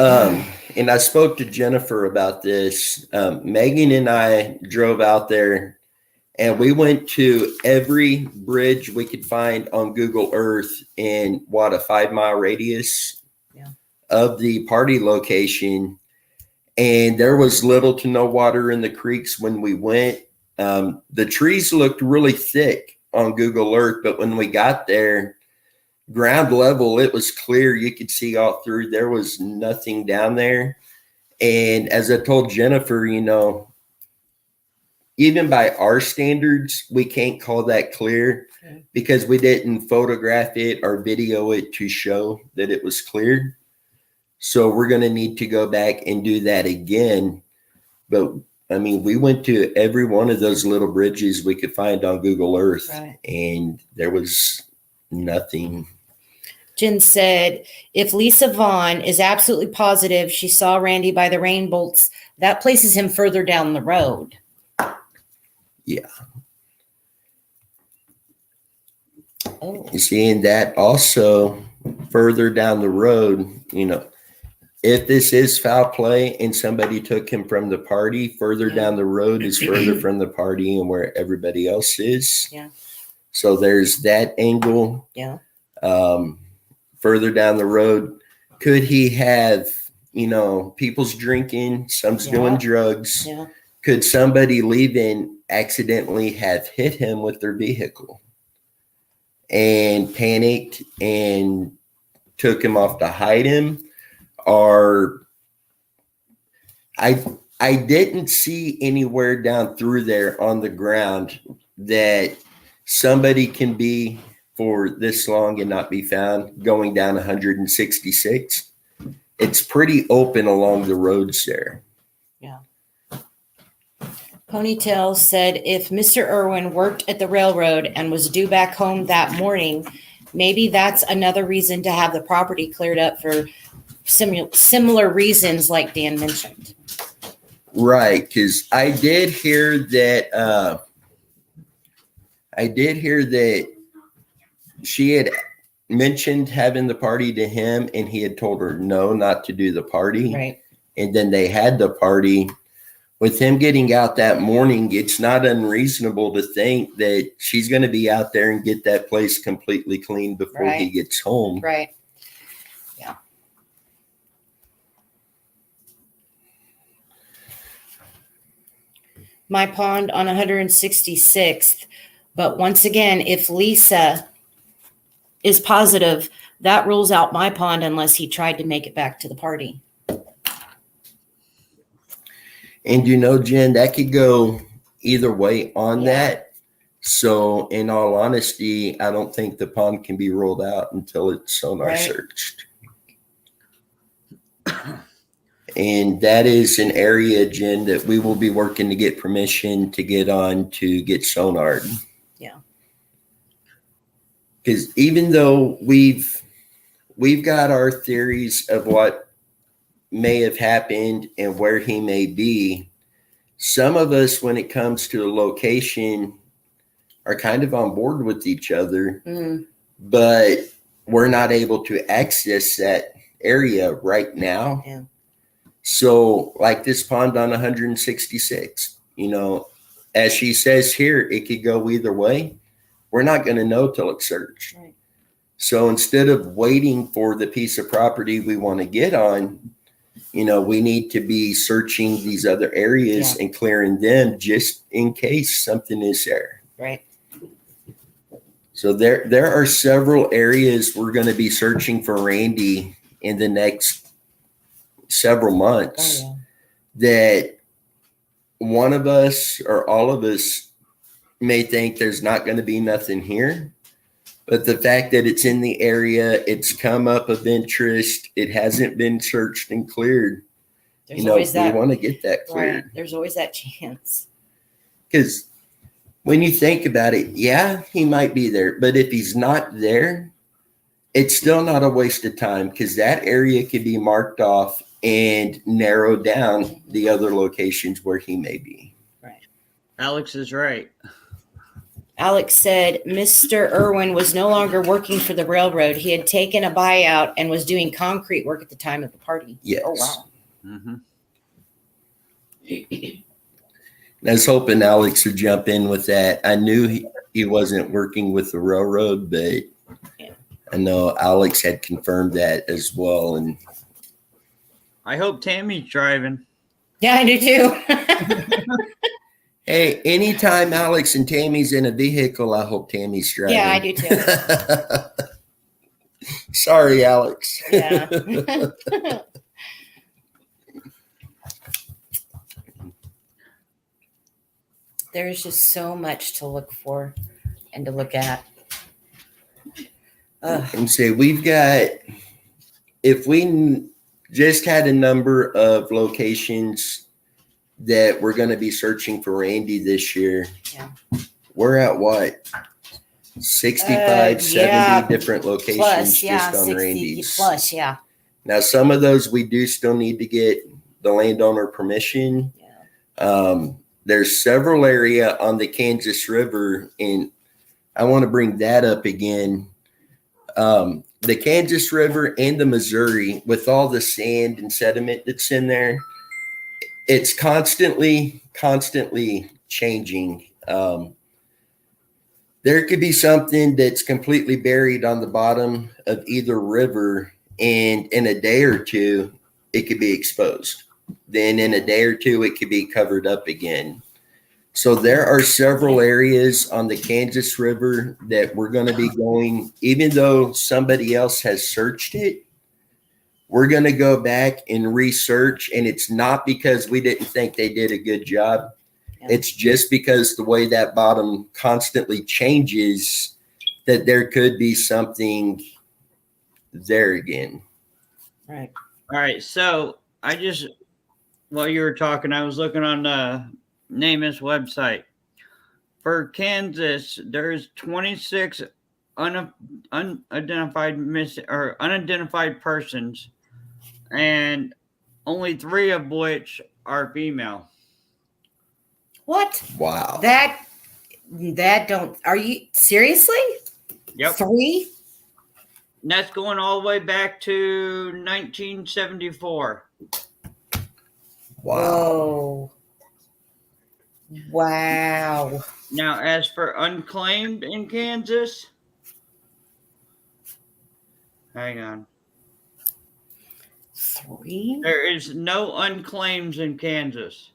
Speaker 1: and I spoke to Jennifer about this. Megan and I drove out there and we went to every bridge we could find on Google Earth in a 5 mile radius of the party location. And there was little to no water in the creeks when we went. The trees looked really thick on Google Earth, but when we got there, ground level, it was clear. You could see all through. There was nothing down there. And as I told Jennifer, even by our standards, we can't call that clear because we didn't photograph it or video it to show that it was cleared. So we're going to need to go back and do that again. But I mean, we went to every one of those little bridges we could find on Google Earth, and there was nothing.
Speaker 2: Jen said, if Lisa Vaughn is absolutely positive she saw Randy by the rain bolts, that places him further down the road.
Speaker 1: Yeah.
Speaker 2: Oh,
Speaker 1: You see, and that also further down the road, if this is foul play and somebody took him from the party, further down the road is further from the party and where everybody else is.
Speaker 2: Yeah.
Speaker 1: So there's that angle.
Speaker 2: yeah.
Speaker 1: Further down the road, could he have, people's drinking, some's doing drugs?
Speaker 2: Yeah.
Speaker 1: Could somebody leaving accidentally have hit him with their vehicle and panicked and took him off to hide him? Or I didn't see anywhere down through there on the ground that somebody can be for this long and not be found going down 166. It's pretty open along the roads there.
Speaker 2: Yeah. Ponytail said if Mr. Irwin worked at the railroad and was due back home that morning, maybe that's another reason to have the property cleared up for similar reasons like Dan mentioned.
Speaker 1: Right, because I did hear that she had mentioned having the party to him and he had told her no, not to do the party.
Speaker 2: Right.
Speaker 1: And then they had the party. With him getting out that morning, it's not unreasonable to think that she's going to be out there and get that place completely clean before he
Speaker 2: Right.
Speaker 1: gets home.
Speaker 2: Right. Yeah. My pond on 166th. But once again, if Lisa is positive, that rules out my pond unless he tried to make it back to the party.
Speaker 1: And Jen, that could go either way on that. So in all honesty, I don't think the pond can be ruled out until it's sonar
Speaker 2: Right.
Speaker 1: searched. And that is an area, Jen, that we will be working to get permission to get on to get sonared.
Speaker 2: Yeah.
Speaker 1: Because even though we've got our theories of what may have happened and where he may be, some of us, when it comes to a location, are kind of on board with each other, but we're not able to access that area right now.
Speaker 2: Yeah.
Speaker 1: So like this pond on 166, as she says here, it could go either way. We're not going to know till it's searched.
Speaker 2: Right.
Speaker 1: So instead of waiting for the piece of property we want to get on, we need to be searching these other areas and clearing them just in case something is there.
Speaker 2: Right.
Speaker 1: So there are several areas we're going to be searching for Randy in the next several months that one of us or all of us may think there's not going to be nothing here. But the fact that it's in the area, it's come up of interest, it hasn't been searched and cleared.
Speaker 2: There's always that.
Speaker 1: We want to get that
Speaker 2: Right.
Speaker 1: cleared.
Speaker 2: There's always that chance.
Speaker 1: Because when you think about it, yeah, he might be there. But if he's not there, it's still not a waste of time because that area could be marked off and narrow down the other locations where he may be.
Speaker 2: Right.
Speaker 3: Alex is right.
Speaker 2: Alex said Mr. Irwin was no longer working for the railroad. He had taken a buyout and was doing concrete work at the time of the party.
Speaker 1: Yes.
Speaker 2: Oh, wow.
Speaker 3: Mm-hmm.
Speaker 1: And I was hoping Alex would jump in with that. I knew he wasn't working with the railroad, but I know Alex had confirmed that as well. And
Speaker 3: I hope Tammy's driving.
Speaker 2: Yeah, I do too.
Speaker 1: hey, anytime Alex and Tammy's in a vehicle, I hope Tammy's driving.
Speaker 2: Yeah, I do too.
Speaker 1: Sorry, Alex.
Speaker 2: Yeah. There's just so much to look for and to look at. Ugh.
Speaker 1: And say we've got, if we just had a number of locations that we're going to be searching for Randy this year,
Speaker 2: Yeah.
Speaker 1: we're at what? 65, 70
Speaker 2: yeah.
Speaker 1: different locations
Speaker 2: Plus, yeah,
Speaker 1: just on
Speaker 2: 60
Speaker 1: Randy's.
Speaker 2: plus, yeah.
Speaker 1: Now, some of those we do still need to get the landowner permission.
Speaker 2: Yeah.
Speaker 1: There's several area on the Kansas River, and I want to bring that up again. The Kansas River and the Missouri, with all the sand and sediment that's in there, it's constantly changing. There could be something that's completely buried on the bottom of either river, and in a day or two, it could be exposed. Then in a day or two, it could be covered up again. So there are several areas on the Kansas River that we're going to be going, even though somebody else has searched it, we're going to go back and research. And it's not because we didn't think they did a good job.
Speaker 2: Yeah.
Speaker 1: It's just because the way that bottom constantly changes that there could be something there again.
Speaker 2: Right.
Speaker 3: All right. So while you were talking, I was looking on the NamUs website. For Kansas, there's 26 unidentified persons, and only 3 of which are female.
Speaker 2: What?
Speaker 1: Wow.
Speaker 2: That don't, are you seriously?
Speaker 3: Yep.
Speaker 2: 3?
Speaker 3: And that's going all the way back to 1974.
Speaker 1: Wow.
Speaker 2: Whoa. Wow.
Speaker 3: Now, as for unclaimed in Kansas, hang on.
Speaker 2: 3?
Speaker 3: There is no unclaims in Kansas.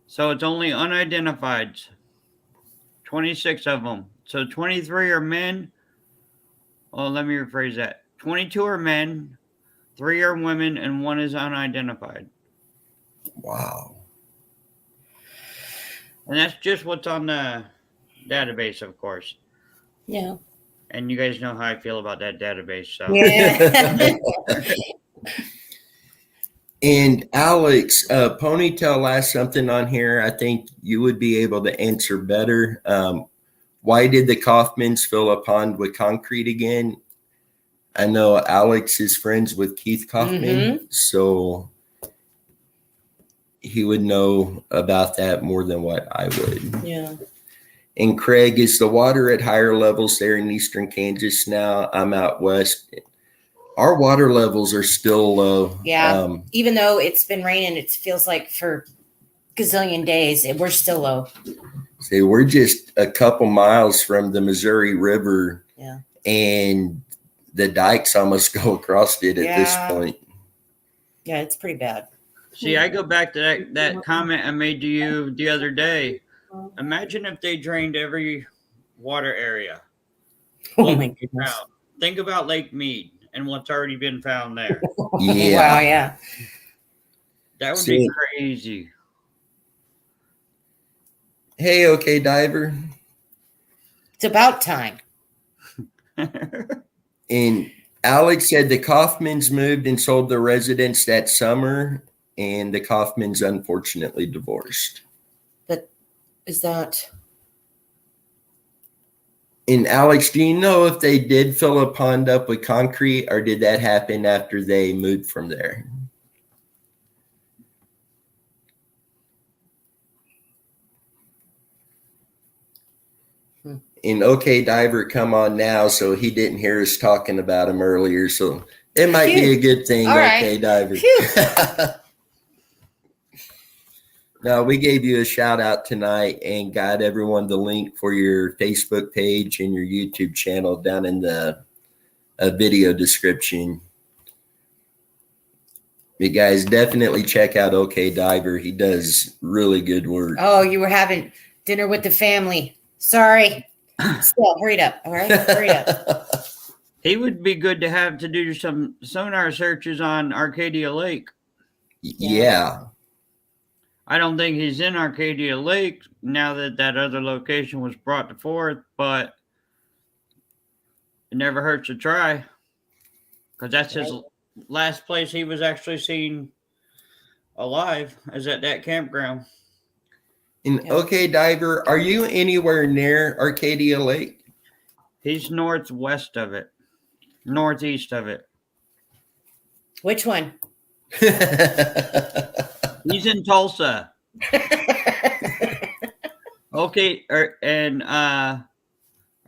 Speaker 3: So it's only unidentified. 26 of them. So 23 are men. Oh, let me rephrase that. 22 are men, 3 are women, and 1 is unidentified.
Speaker 1: Wow.
Speaker 3: And that's just what's on the database, of course.
Speaker 2: Yeah.
Speaker 3: And you guys know how I feel about that database. So
Speaker 2: Yeah.
Speaker 1: And Alex, Ponytail asked something on here. I think you would be able to answer better. Why did the Kaufmans fill a pond with concrete again? I know Alex is friends with Keith Kaufman, so he would know about that more than what I would.
Speaker 2: Yeah.
Speaker 1: And Craig, is the water at higher levels there in eastern Kansas now? I'm out west. Our water levels are still low.
Speaker 2: Yeah. Even though it's been raining, it feels like for gazillion days, we're still low.
Speaker 1: See, we're just a couple miles from the Missouri River.
Speaker 2: Yeah.
Speaker 1: And the dikes almost go across it at this
Speaker 2: Yeah.
Speaker 1: point.
Speaker 2: Yeah, it's pretty bad.
Speaker 3: see, I go back to that comment I made to you the other day. Imagine if they drained every water area.
Speaker 2: Oh my goodness.
Speaker 3: Now, think about Lake Mead and what's already been found there.
Speaker 1: Yeah.
Speaker 2: Wow, yeah.
Speaker 3: That would
Speaker 1: See.
Speaker 3: be crazy.
Speaker 1: Hey, okay, diver.
Speaker 2: It's about time.
Speaker 1: And Alex said the Kaufmans moved and sold their residence that summer, and the Kaufmans unfortunately divorced.
Speaker 2: Is that?
Speaker 1: And Alex, do you know if they did fill a pond up with concrete, or did that happen after they moved from there? And okay, diver, come on now. So he didn't hear us talking about him earlier. So it might be a good thing.
Speaker 2: All right.
Speaker 1: Okay, diver.
Speaker 2: Phew.
Speaker 1: No, we gave you a shout out tonight and got everyone the link for your Facebook page and your YouTube channel down in the video description. You guys definitely check out OK Diver. He does really good work.
Speaker 2: Oh, you were having dinner with the family. Sorry. Still, hurry it up. All right, hurry it up.
Speaker 3: He would be good to have to do some sonar searches on Arcadia Lake.
Speaker 1: Yeah.
Speaker 3: I don't think he's in Arcadia Lake now that that other location was brought to forth, but it never hurts to try because that's his last place he was actually seen alive is at that campground.
Speaker 1: And okay, Diver, are you anywhere near Arcadia Lake?
Speaker 3: He's northwest of it, northeast of it.
Speaker 2: Which one?
Speaker 3: He's in Tulsa. Okay, and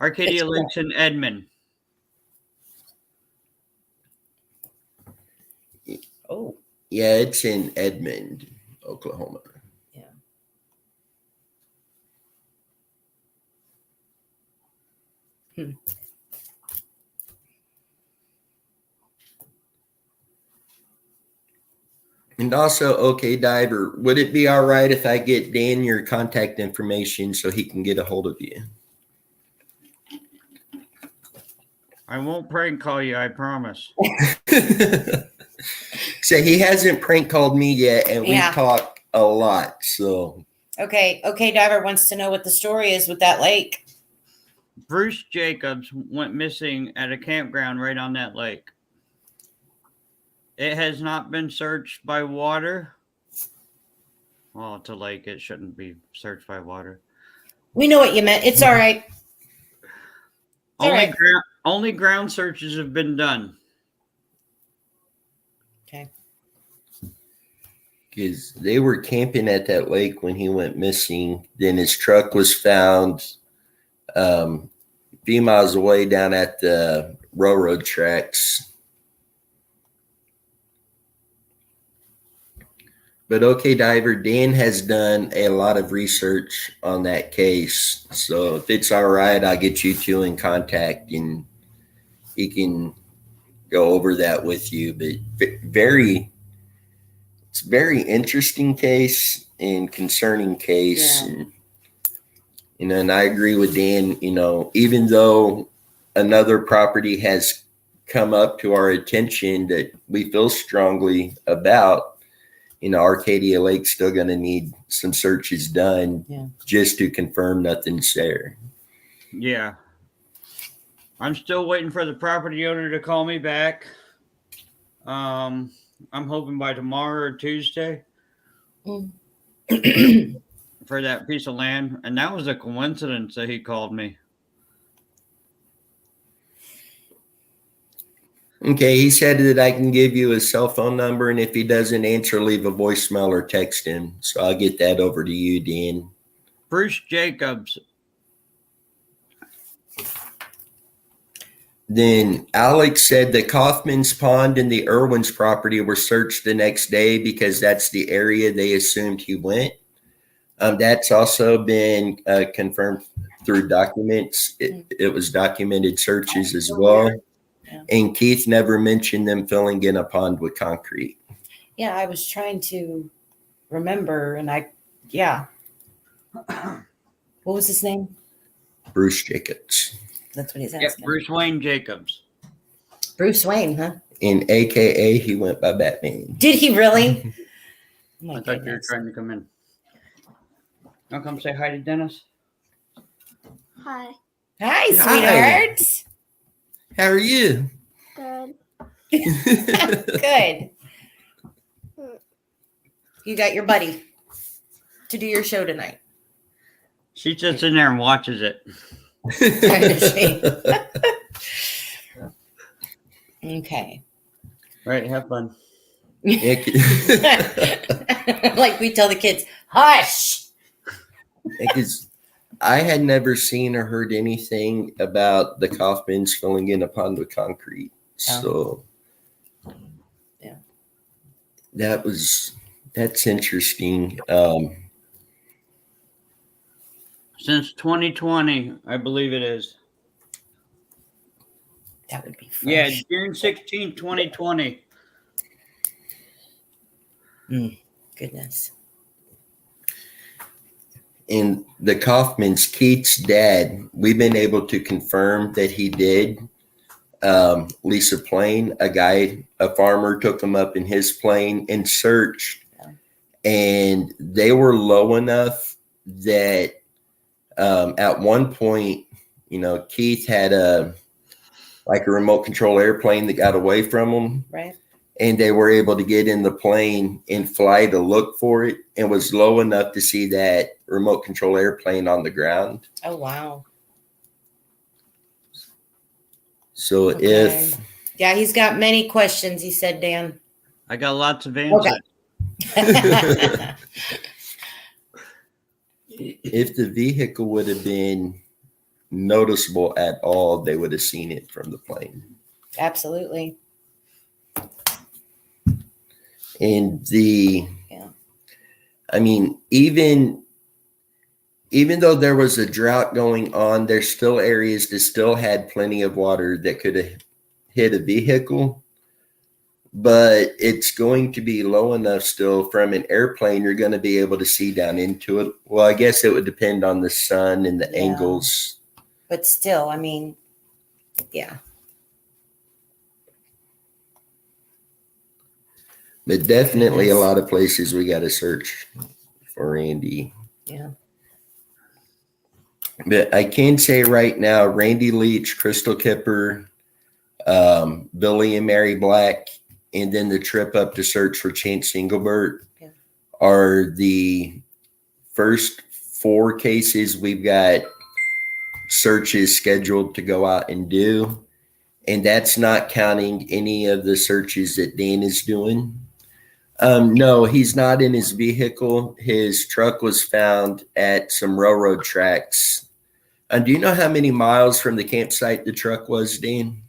Speaker 3: Arcadia
Speaker 2: It's
Speaker 3: Lake's in Edmond.
Speaker 2: Oh,
Speaker 1: Yeah, it's in Edmond, Oklahoma.
Speaker 2: yeah.
Speaker 1: And also, okay, Diver, would it be all right if I get Dan your contact information so he can get a hold of you?
Speaker 3: I won't prank call you, I promise.
Speaker 1: So he hasn't prank called me yet, and we
Speaker 2: Yeah.
Speaker 1: talk a lot. So
Speaker 2: Okay. Okay. Diver wants to know what the story is with that lake.
Speaker 3: Bruce Jacobs went missing at a campground right on that lake. It has not been searched by water. Well, it's a lake. It shouldn't be searched by water.
Speaker 2: We know what you meant. It's all right. All right.
Speaker 3: Only ground searches have been done.
Speaker 2: Okay.
Speaker 1: because they were camping at that lake when he went missing. Then his truck was found a few miles away down at the railroad tracks. But okay, Diver, Dan has done a lot of research on that case. So if it's all right, I'll get you two in contact and he can go over that with you. But it's a very interesting case and concerning case.
Speaker 2: Yeah.
Speaker 1: And I agree with Dan, even though another property has come up to our attention that we feel strongly about, Arcadia Lake's still going to need some searches done just to confirm nothing's there.
Speaker 3: Yeah. I'm still waiting for the property owner to call me back. I'm hoping by tomorrow or Tuesday for that piece of land. And that was a coincidence that he called me.
Speaker 1: Okay, he said that I can give you his cell phone number, and if he doesn't answer, leave a voicemail or text him. So I'll get that over to you, Dan.
Speaker 3: Bruce Jacobs.
Speaker 1: Then Alex said the Kaufman's Pond and the Irwin's property were searched the next day because that's the area they assumed he went. That's also been confirmed through documents. It was documented searches as well. Yeah. And Keith never mentioned them filling in a pond with concrete.
Speaker 2: Yeah, I was trying to remember, and what was his name?
Speaker 1: Bruce Jacobs.
Speaker 2: That's what he's asking.
Speaker 3: Yeah, Bruce Wayne Jacobs.
Speaker 2: Bruce Wayne, huh?
Speaker 1: And AKA, he went by Batman.
Speaker 2: Did he really?
Speaker 3: I thought you were trying to come in. I'll come say hi to Dennis.
Speaker 5: Hi.
Speaker 2: Hi, sweetheart.
Speaker 1: How are you?
Speaker 5: Good.
Speaker 2: Good. You got your buddy to do your show tonight.
Speaker 3: She sits in there and watches it.
Speaker 2: Okay.
Speaker 3: Right, have fun.
Speaker 2: Like we tell the kids, hush.
Speaker 1: Because I had never seen or heard anything about the Kaufmans filling in a pond with concrete. So
Speaker 2: yeah,
Speaker 1: that's interesting.
Speaker 3: Since 2020, I believe it is.
Speaker 2: That would be fresh.
Speaker 3: Yeah, June 16, 2020.
Speaker 2: Goodness.
Speaker 1: And the Kaufmans, Keith's dad, we've been able to confirm that he did lease a plane. A farmer took him up in his plane and searched, and they were low enough that at one point, Keith had a remote control airplane that got away from him.
Speaker 2: Right.
Speaker 1: And they were able to get in the plane and fly to look for it, and was low enough to see that remote control airplane on the ground.
Speaker 2: Oh, wow.
Speaker 1: So
Speaker 2: Okay. Yeah, he's got many questions, he said, Dan.
Speaker 3: I got lots of answers.
Speaker 2: Okay.
Speaker 1: if the vehicle would have been noticeable at all, they would have seen it from the plane.
Speaker 2: Absolutely.
Speaker 1: And
Speaker 2: Yeah.
Speaker 1: I mean, even though there was a drought going on, there's still areas that still had plenty of water that could have hit a vehicle. But it's going to be low enough still from an airplane, you're going to be able to see down into it. Well, I guess it would depend on the sun and the
Speaker 2: Yeah.
Speaker 1: angles.
Speaker 2: But still, I mean, yeah.
Speaker 1: But definitely a lot of places we got to search for Randy.
Speaker 2: Yeah.
Speaker 1: But I can say right now, Randy Leach, Crystal Kipper, Billy and Mary Black, and then the trip up to search for Chance Engelbert are the first 4 cases we've got searches scheduled to go out and do. And that's not counting any of the searches that Dan is doing. No, he's not in his vehicle. His truck was found at some railroad tracks. Do you know how many miles from the campsite the truck was, Dan?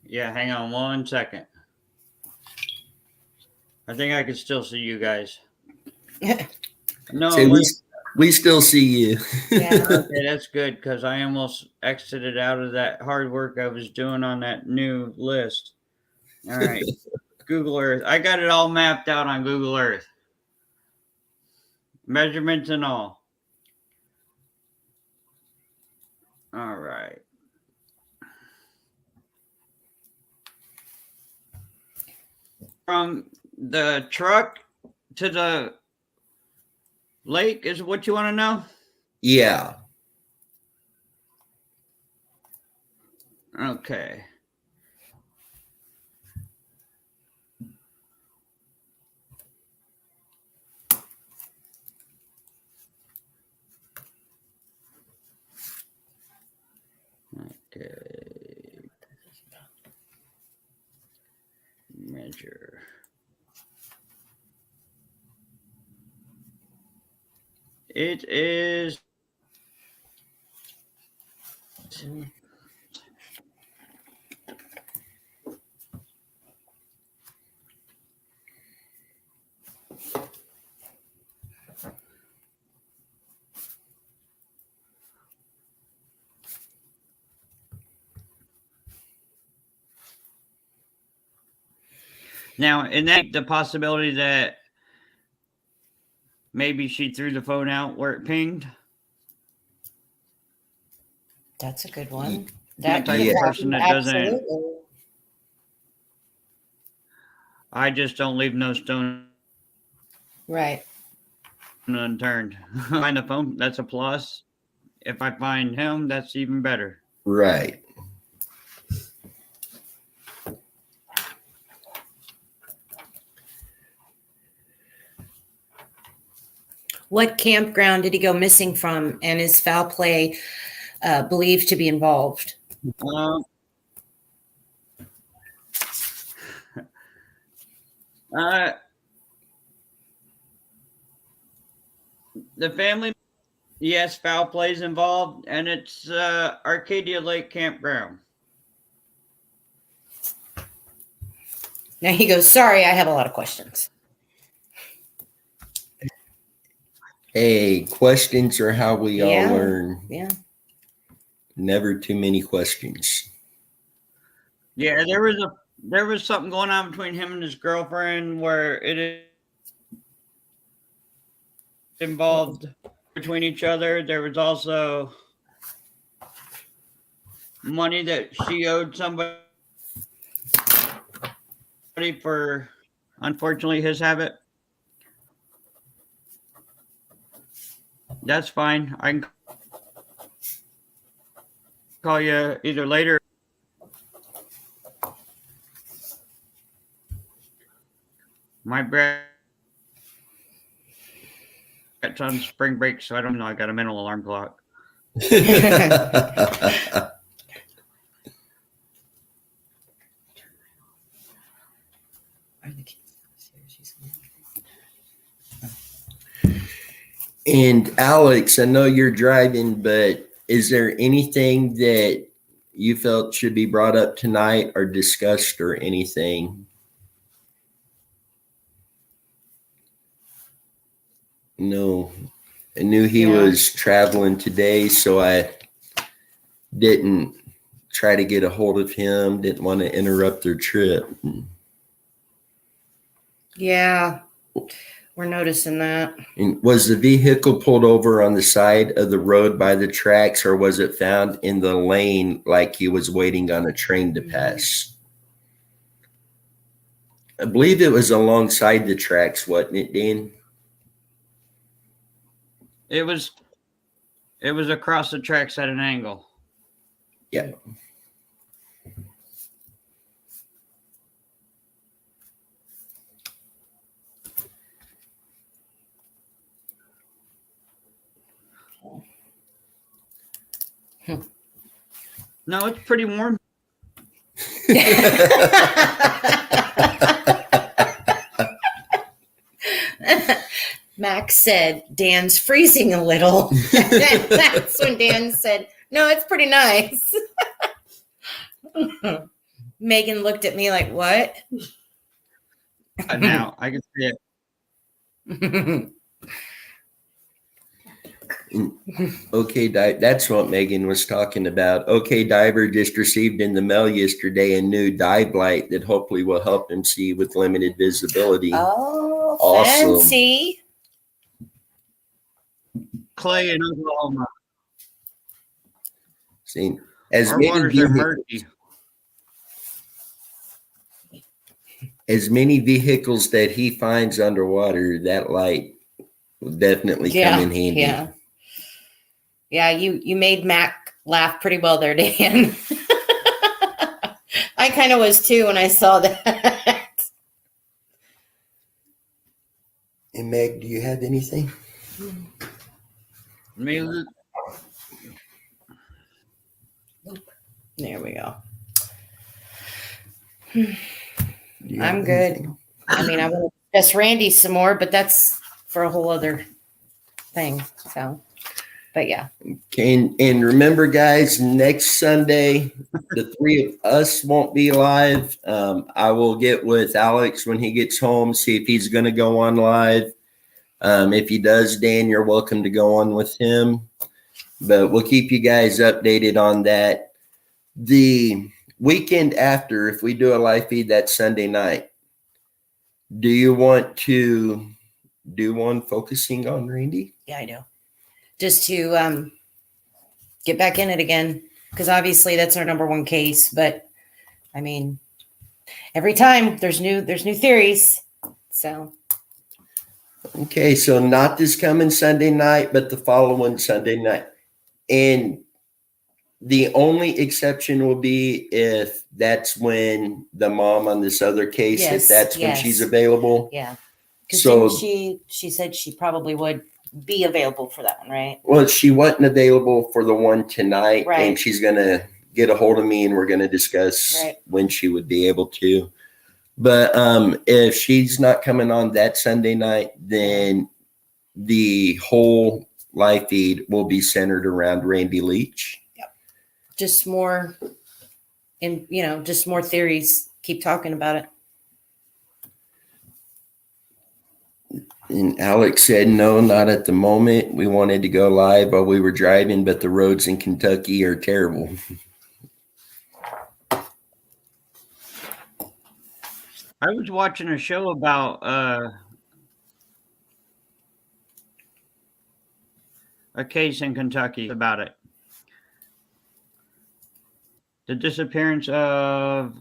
Speaker 3: Yeah, hang on 1 second. I think I can still see you guys. No,
Speaker 1: Say, we still see you.
Speaker 2: Yeah.
Speaker 3: okay, that's good because I almost exited out of that hard work I was doing on that new list. All right. Google Earth. I got it all mapped out on Google Earth. Measurements and all. All right. From the truck to the lake is what you want to know?
Speaker 1: Yeah.
Speaker 3: Okay. Okay. Measure. It is now, and that the possibility that maybe she threw the phone out where it pinged.
Speaker 2: That's a good one.
Speaker 3: That type
Speaker 1: Yeah.
Speaker 3: of person that doesn't.
Speaker 2: Absolutely.
Speaker 3: I just don't leave no stone
Speaker 2: Right.
Speaker 3: unturned. Find the phone, that's a plus. If I find him, that's even better.
Speaker 1: Right.
Speaker 2: What campground did he go missing from, and is foul play believed to be involved?
Speaker 3: The family, yes, foul plays involved, and it's Arcadia Lake Campground.
Speaker 2: Now he goes, sorry, I have a lot of questions.
Speaker 1: Hey, questions are how we all
Speaker 2: Yeah.
Speaker 1: learn.
Speaker 2: Yeah.
Speaker 1: Never too many questions.
Speaker 3: Yeah, there was something going on between him and his girlfriend where it involved between each other. There was also money that she owed somebody for, unfortunately, his habit. That's fine. I can call you either later. My brat's on spring break, so I don't know. I got a mental alarm clock.
Speaker 1: And Alex, I know you're driving, but is there anything that you felt should be brought up tonight or discussed or anything? No. I knew he
Speaker 2: Yeah.
Speaker 1: was traveling today, so I didn't try to get a hold of him, didn't want to interrupt their trip.
Speaker 2: Yeah, we're noticing that.
Speaker 1: And was the vehicle pulled over on the side of the road by the tracks, or was it found in the lane like he was waiting on a train to pass? I believe it was alongside the tracks, wasn't it, Dan?
Speaker 3: It was across the tracks at an angle.
Speaker 1: Yeah.
Speaker 3: No, it's pretty warm.
Speaker 2: Max said, Dan's freezing a little. That's when Dan said, no, it's pretty nice. Megan looked at me like, what?
Speaker 3: Now I can see it.
Speaker 1: Okay, that's what Megan was talking about. Okay, Diver just received in the mail yesterday a new dive light that hopefully will help him see with limited visibility.
Speaker 2: Oh,
Speaker 1: Awesome.
Speaker 2: fancy.
Speaker 3: Clay in Oklahoma.
Speaker 1: See, as
Speaker 3: Our
Speaker 1: many
Speaker 3: waters are
Speaker 1: vehicles,
Speaker 3: murky.
Speaker 1: as many vehicles that he finds underwater, that light will definitely come in handy.
Speaker 2: Yeah. Yeah, you made Mac laugh pretty well there, Dan. I kind of was too when I saw that.
Speaker 1: And Meg, do you have anything?
Speaker 3: Maybe
Speaker 2: There we go.
Speaker 1: Do you
Speaker 2: I'm
Speaker 1: have
Speaker 2: good.
Speaker 1: anything?
Speaker 2: I mean, I want to discuss Randy some more, but that's for a whole other thing. So, but yeah.
Speaker 1: Okay, and remember, guys, next Sunday, the three of us won't be live. I will get with Alex when he gets home, see if he's going to go on live. If he does, Dan, you're welcome to go on with him. But we'll keep you guys updated on that. The weekend after, if we do a live feed that Sunday night, do you want to do one focusing on Randy?
Speaker 2: Yeah, I do. Just to get back in it again, because obviously that's our number one case. But I mean, every time there's new theories. So
Speaker 1: Okay, so not this coming Sunday night, but the following Sunday night. And the only exception will be if that's when the mom on this other case,
Speaker 2: Yes,
Speaker 1: if that's when
Speaker 2: yes.
Speaker 1: she's available.
Speaker 2: yeah, because
Speaker 1: So,
Speaker 2: she said she probably would be available for that one, right?
Speaker 1: well, she wasn't available for the one tonight,
Speaker 2: Right.
Speaker 1: and she's going to get a hold of me and we're going to discuss
Speaker 2: Right.
Speaker 1: when she would be able to. But if she's not coming on that Sunday night, then the whole live feed will be centered around Randy Leach.
Speaker 2: Just more, and just more theories. Keep talking about it.
Speaker 1: And Alex said, no, not at the moment. We wanted to go live while we were driving, but the roads in Kentucky are terrible.
Speaker 3: I was watching a show about a case in Kentucky about it. The disappearance of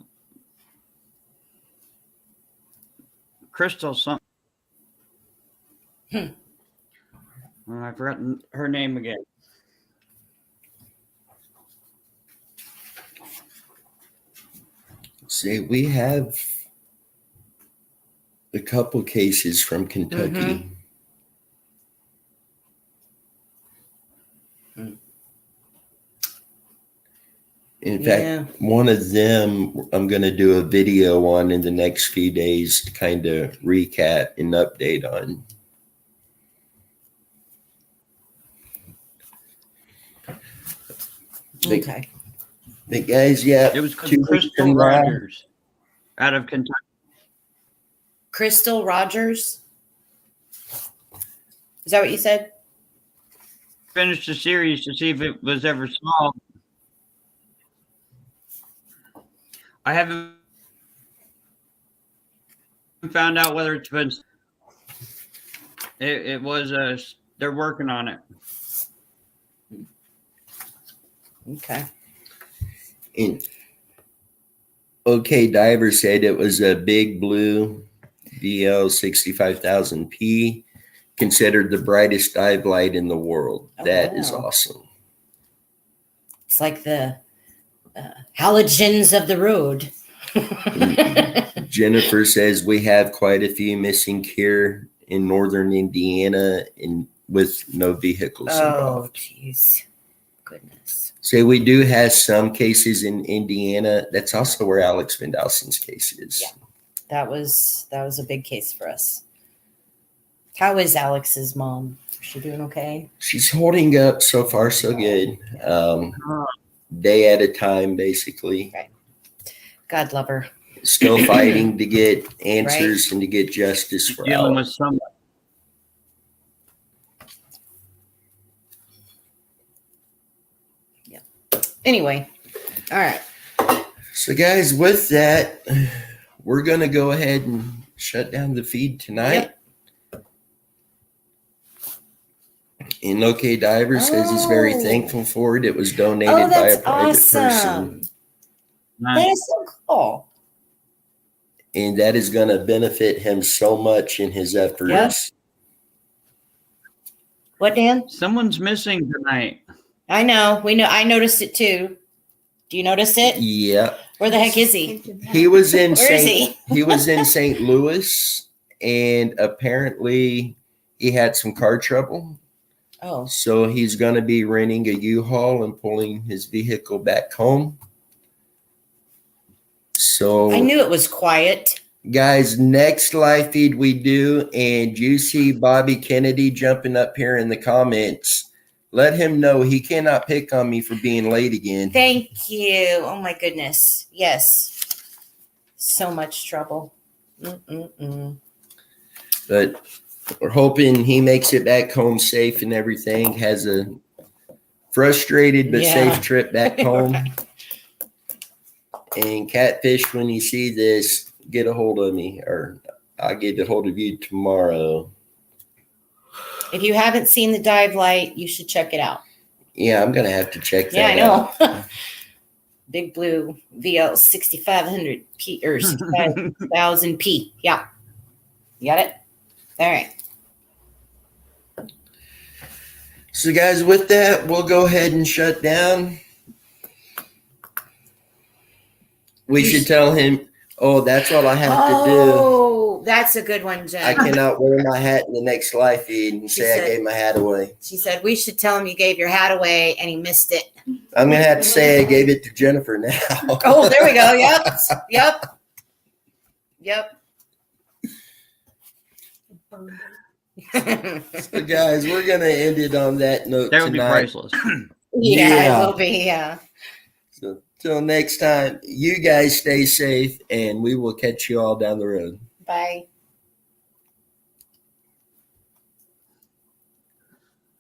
Speaker 3: Crystal something.
Speaker 2: Hmm.
Speaker 3: Oh, I've forgotten her name again.
Speaker 1: See, we have a couple cases from Kentucky. In fact, one of them I'm going to do a video on in the next few days to kind of recap and update on.
Speaker 2: Okay.
Speaker 1: The guys, yeah.
Speaker 3: It was because
Speaker 1: 2 weeks
Speaker 3: Crystal
Speaker 1: from now-
Speaker 3: Rogers out of Kentucky.
Speaker 2: Crystal Rogers. Is that what you said?
Speaker 3: Finished the series to see if it was ever solved. I haven't found out whether it's been. It was they're working on it.
Speaker 2: Okay.
Speaker 1: And OK Diver said it was a Big Blue VL 65,000P, considered the brightest dive light in the world.
Speaker 2: Oh,
Speaker 1: That is
Speaker 2: wow.
Speaker 1: awesome.
Speaker 2: It's like the halogens of the road.
Speaker 1: Jennifer says we have quite a few missing here in northern Indiana with no vehicles
Speaker 2: Oh,
Speaker 1: involved.
Speaker 2: jeez. Goodness.
Speaker 1: So we do have some cases in Indiana. That's also where Alex Van Delson's case is.
Speaker 2: Yeah. That was a big case for us. How is Alex's mom? Is she doing okay?
Speaker 1: She's holding up so far, so good. Day at a time, basically.
Speaker 2: God love her.
Speaker 1: Still fighting to get answers and to get justice for
Speaker 3: Dealing
Speaker 1: Alex.
Speaker 3: with someone.
Speaker 2: Anyway, all right.
Speaker 1: So, guys, with that, we're going to go ahead and shut down the feed tonight. And OK Diver says he's very
Speaker 2: Oh.
Speaker 1: thankful for it. It was donated
Speaker 2: Oh,
Speaker 1: by a
Speaker 2: that's
Speaker 1: private
Speaker 2: awesome.
Speaker 1: person.
Speaker 2: That
Speaker 3: Nice.
Speaker 2: is so cool.
Speaker 1: And that is going to benefit him so much in his efforts.
Speaker 2: Yep. What, Dan?
Speaker 3: Someone's missing tonight.
Speaker 2: I know. We know. I noticed it too. Do you notice it?
Speaker 1: Yeah.
Speaker 2: Where the heck is he?
Speaker 1: He was in
Speaker 2: Where is
Speaker 1: St.
Speaker 2: he?
Speaker 1: He was in St. Louis, and apparently he had some car trouble.
Speaker 2: Oh,
Speaker 1: So he's going to be renting a U-Haul and pulling his vehicle back home. So,
Speaker 2: I knew it was quiet.
Speaker 1: guys, next live feed we do, and you see Bobby Kennedy jumping up here in the comments, let him know he cannot pick on me for being late again.
Speaker 2: Thank you. Oh my goodness. Yes. So much trouble. Mm-mm-mm.
Speaker 1: But we're hoping he makes it back home safe and everything, has a frustrated but
Speaker 2: Yeah.
Speaker 1: safe trip back home. And Catfish, when you see this, get a hold of me, or I'll get a hold of you tomorrow.
Speaker 2: If you haven't seen the dive light, you should check it out.
Speaker 1: Yeah, I'm going to have to check
Speaker 2: Yeah,
Speaker 1: that
Speaker 2: I
Speaker 1: out.
Speaker 2: know. Big Blue VL 6500P or 65,000P. Yeah. You got it? All right.
Speaker 1: So, guys, with that, we'll go ahead and shut down. We should tell him, oh, that's what I have to do.
Speaker 2: Oh, that's a good one, Jen.
Speaker 1: I cannot wear my hat in the next live feed and
Speaker 2: She
Speaker 1: say I
Speaker 2: said-
Speaker 1: gave my hat away.
Speaker 2: She said we should tell him you gave your hat away and he missed it.
Speaker 1: I'm going to have to say I gave it to Jennifer now.
Speaker 2: Oh, there we go. Yep. Yep. Yep.
Speaker 1: So, guys, we're going to end it on that note
Speaker 3: That would be
Speaker 1: tonight.
Speaker 3: priceless.
Speaker 2: Yeah,
Speaker 1: Yeah.
Speaker 2: it will be. Yeah.
Speaker 1: So, till next time, you guys stay safe, and we will catch you all down the road.
Speaker 2: Bye.